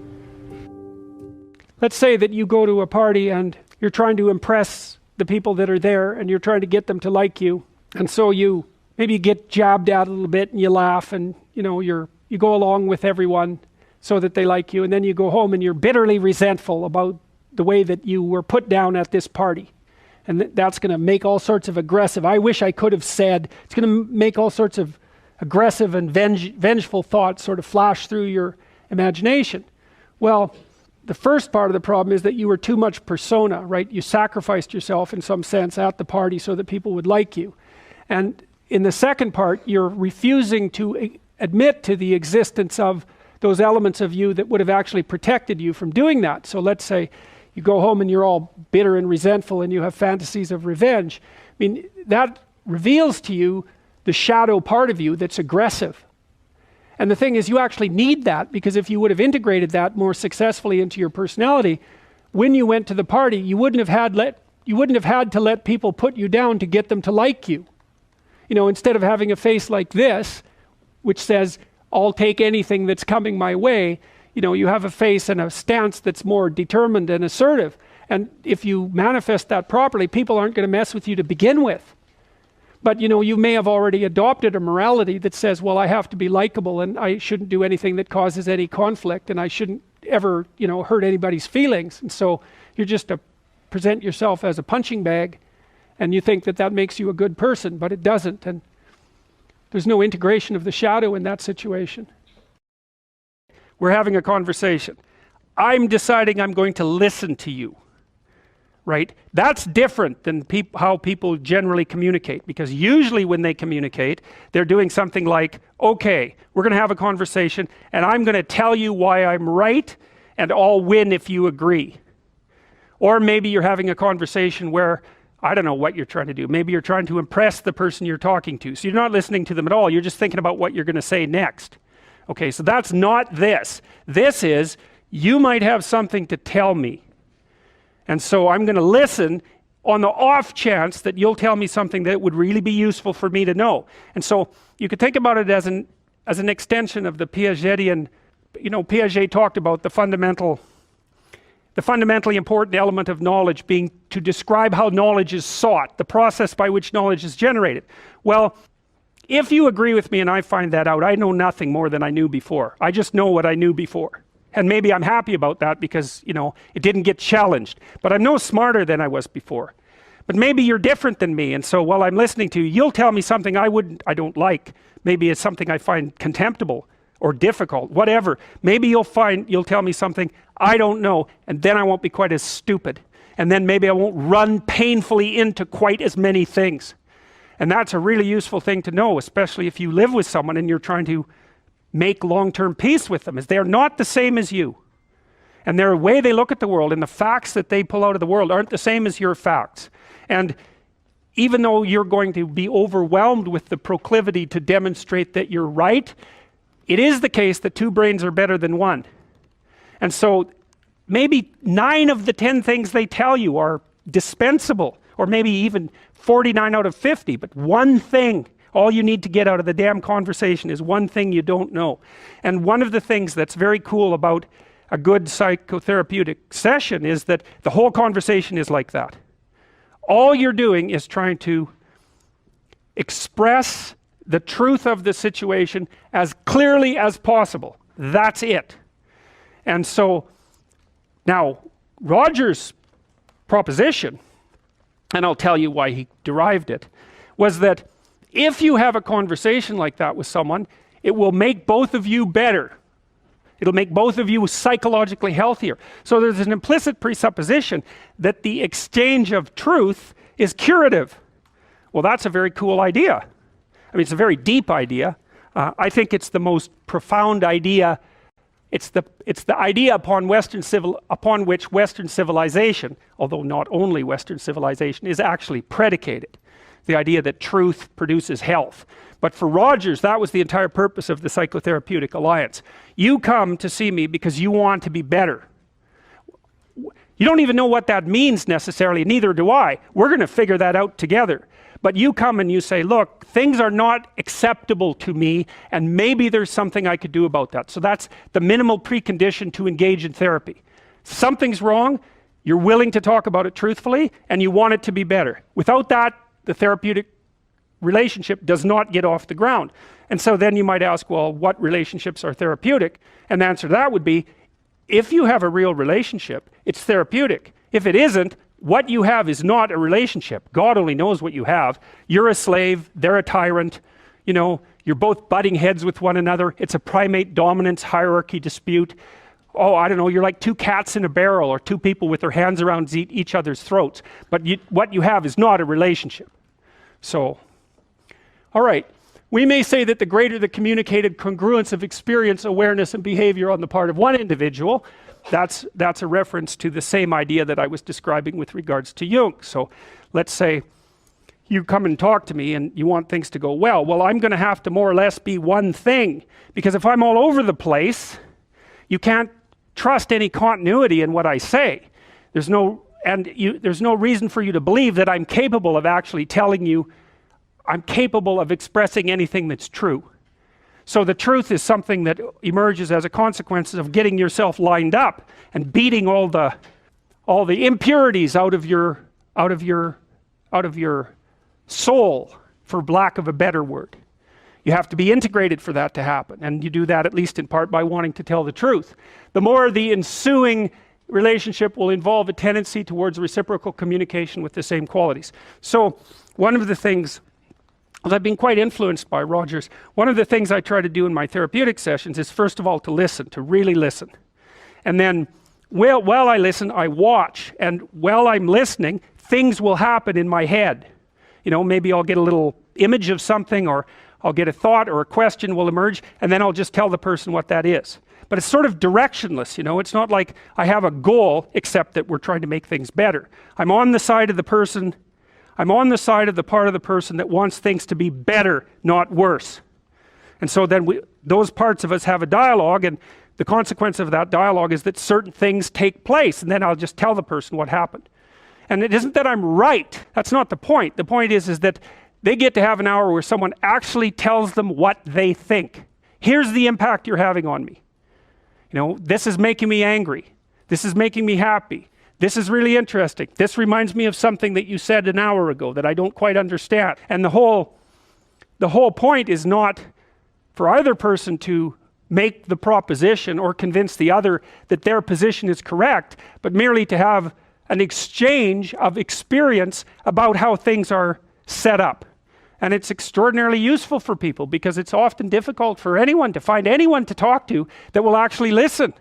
Let's say that you go to a party and you're trying to impress the people that are there, and you're trying to get them to like you. And so you maybe get jabbed at a little bit, and you laugh, and you know, you go along with everyone so that they like you. And then you go home and you're bitterly resentful about the way that you were put down at this party. And that's going to make all sorts of aggressive, I wish I could have said, it's going to make all sorts of aggressive and vengeful thoughts sort of flash through your imagination. Well, the first part of the problem is that you were too much persona, right? You sacrificed yourself in some sense at the party so that people would like you. And in the second part, you're refusing to admit to the existence of those elements of you that would have actually protected you from doing that. So let's say you go home and you're all bitter and resentful and you have fantasies of revenge. I mean, that reveals to you the shadow part of you that's aggressive. And the thing is, you actually need that, because if you would have integrated that more successfully into your personality, when you went to the party, you wouldn't have had to let people put you down to get them to like you. You know, instead of having a face like this, which says, I'll take anything that's coming my way, you know, you have a face and a stance that's more determined and assertive. And if you manifest that properly, people aren't going to mess with you to begin with. But, you know, you may have already adopted a morality that says, well, I have to be likable, and I shouldn't do anything that causes any conflict, and I shouldn't ever, you know, hurt anybody's feelings. And so you're just to present yourself as a punching bag, and you think that that makes you a good person, but it doesn't. And there's no integration of the shadow in that situation. We're having a conversation. I'm deciding I'm going to listen to you. Right? That's different than how people generally communicate, because usually when they communicate, they're doing something like, okay, we're going to have a conversation, and I'm going to tell you why I'm right, and I'll win if you agree. Or maybe you're having a conversation where, I don't know what you're trying to do. Maybe you're trying to impress the person you're talking to. So you're not listening to them at all. You're just thinking about what you're going to say next. Okay, so that's not this. This is, you might have something to tell me. And so I'm going to listen on the off chance that you'll tell me something that would really be useful for me to know. And so you could think about it as an extension of the Piagetian, you know, Piaget talked about the fundamentally important element of knowledge being to describe how knowledge is sought, the process by which knowledge is generated. Well, if you agree with me and I find that out, I know nothing more than I knew before. I just know what I knew before. And maybe I'm happy about that because, you know, it didn't get challenged. But I'm no smarter than I was before. But maybe you're different than me, and so while I'm listening to you, you'll tell me something I don't like. Maybe it's something I find contemptible or difficult, whatever. Maybe you'll tell me something I don't know, and then I won't be quite as stupid. And then maybe I won't run painfully into quite as many things. And that's a really useful thing to know, especially if you live with someone and you're trying to make long-term peace with them, is they're not the same as you. And their way they look at the world and the facts that they pull out of the world aren't the same as your facts. And even though you're going to be overwhelmed with the proclivity to demonstrate that you're right, it is the case that two brains are better than one. And so maybe 9 of the 10 things they tell you are dispensable, or maybe even 49 out of 50, but one thing, all you need to get out of the damn conversation is one thing you don't know. And one of the things that's very cool about a good psychotherapeutic session is that the whole conversation is like that. All you're doing is trying to express the truth of the situation as clearly as possible. That's it. And so, now, Roger's proposition, and I'll tell you why he derived it, was that if you have a conversation like that with someone, it will make both of you better. It'll make both of you psychologically healthier. So there's an implicit presupposition that the exchange of truth is curative. Well, that's a very cool idea. I mean, it's a very deep idea. I think it's the most profound idea. It's the idea upon which Western civilization, although not only Western civilization, is actually predicated. The idea that truth produces health. But for Rogers, that was the entire purpose of the Psychotherapeutic Alliance. You come to see me because you want to be better. You don't even know what that means necessarily, neither do I. We're going to figure that out together. But you come and you say, look, things are not acceptable to me, and maybe there's something I could do about that. So that's the minimal precondition to engage in therapy. Something's wrong, you're willing to talk about it truthfully, and you want it to be better. Without that, the therapeutic relationship does not get off the ground. And so then you might ask, well, what relationships are therapeutic? And the answer to that would be, if you have a real relationship, it's therapeutic. If it isn't, what you have is not a relationship. God only knows what you have. You're a slave, they're a tyrant, you know, you're both butting heads with one another. It's a primate dominance hierarchy dispute. Oh, I don't know, you're like two cats in a barrel, or two people with their hands around each other's throats. But what you have is not a relationship. So, all right. We may say that the greater the communicated congruence of experience, awareness, and behavior on the part of one individual, that's a reference to the same idea that I was describing with regards to Jung. So let's say, you come and talk to me and you want things to go well. Well, I'm going to have to more or less be one thing, because if I'm all over the place, you can't trust any continuity in what I say. There's no reason for you to believe that I'm capable of actually telling you, I'm capable of expressing anything that's true. So the truth is something that emerges as a consequence of getting yourself lined up and beating all the impurities out of your soul, for lack of a better word. You have to be integrated for that to happen, and you do that at least in part by wanting to tell the truth. The more the ensuing relationship will involve a tendency towards reciprocal communication with the same qualities. So one of the things, I've been quite influenced by Rogers, one of the things I try to do in my therapeutic sessions is, first of all, to listen, to really listen. And then while I listen, I watch, and while I'm listening, things will happen in my head. You know, maybe I'll get a little image of something, or I'll get a thought or a question will emerge, and then I'll just tell the person what that is. But it's sort of directionless, you know, it's not like I have a goal, except that we're trying to make things better. I'm on the side of the person, I'm on the side of the part of the person that wants things to be better, not worse. And so then those parts of us have a dialogue, and the consequence of that dialogue is that certain things take place, and then I'll just tell the person what happened. And it isn't that I'm right, that's not the point. The point is that they get to have an hour where someone actually tells them what they think. Here's the impact you're having on me. You know, this is making me angry. This is making me happy. This is really interesting. This reminds me of something that you said an hour ago that I don't quite understand. And the whole point is not for either person to make the proposition or convince the other that their position is correct, but merely to have an exchange of experience about how things are set up. And it's extraordinarily useful for people, because it's often difficult for anyone to find anyone to talk to that will actually listen.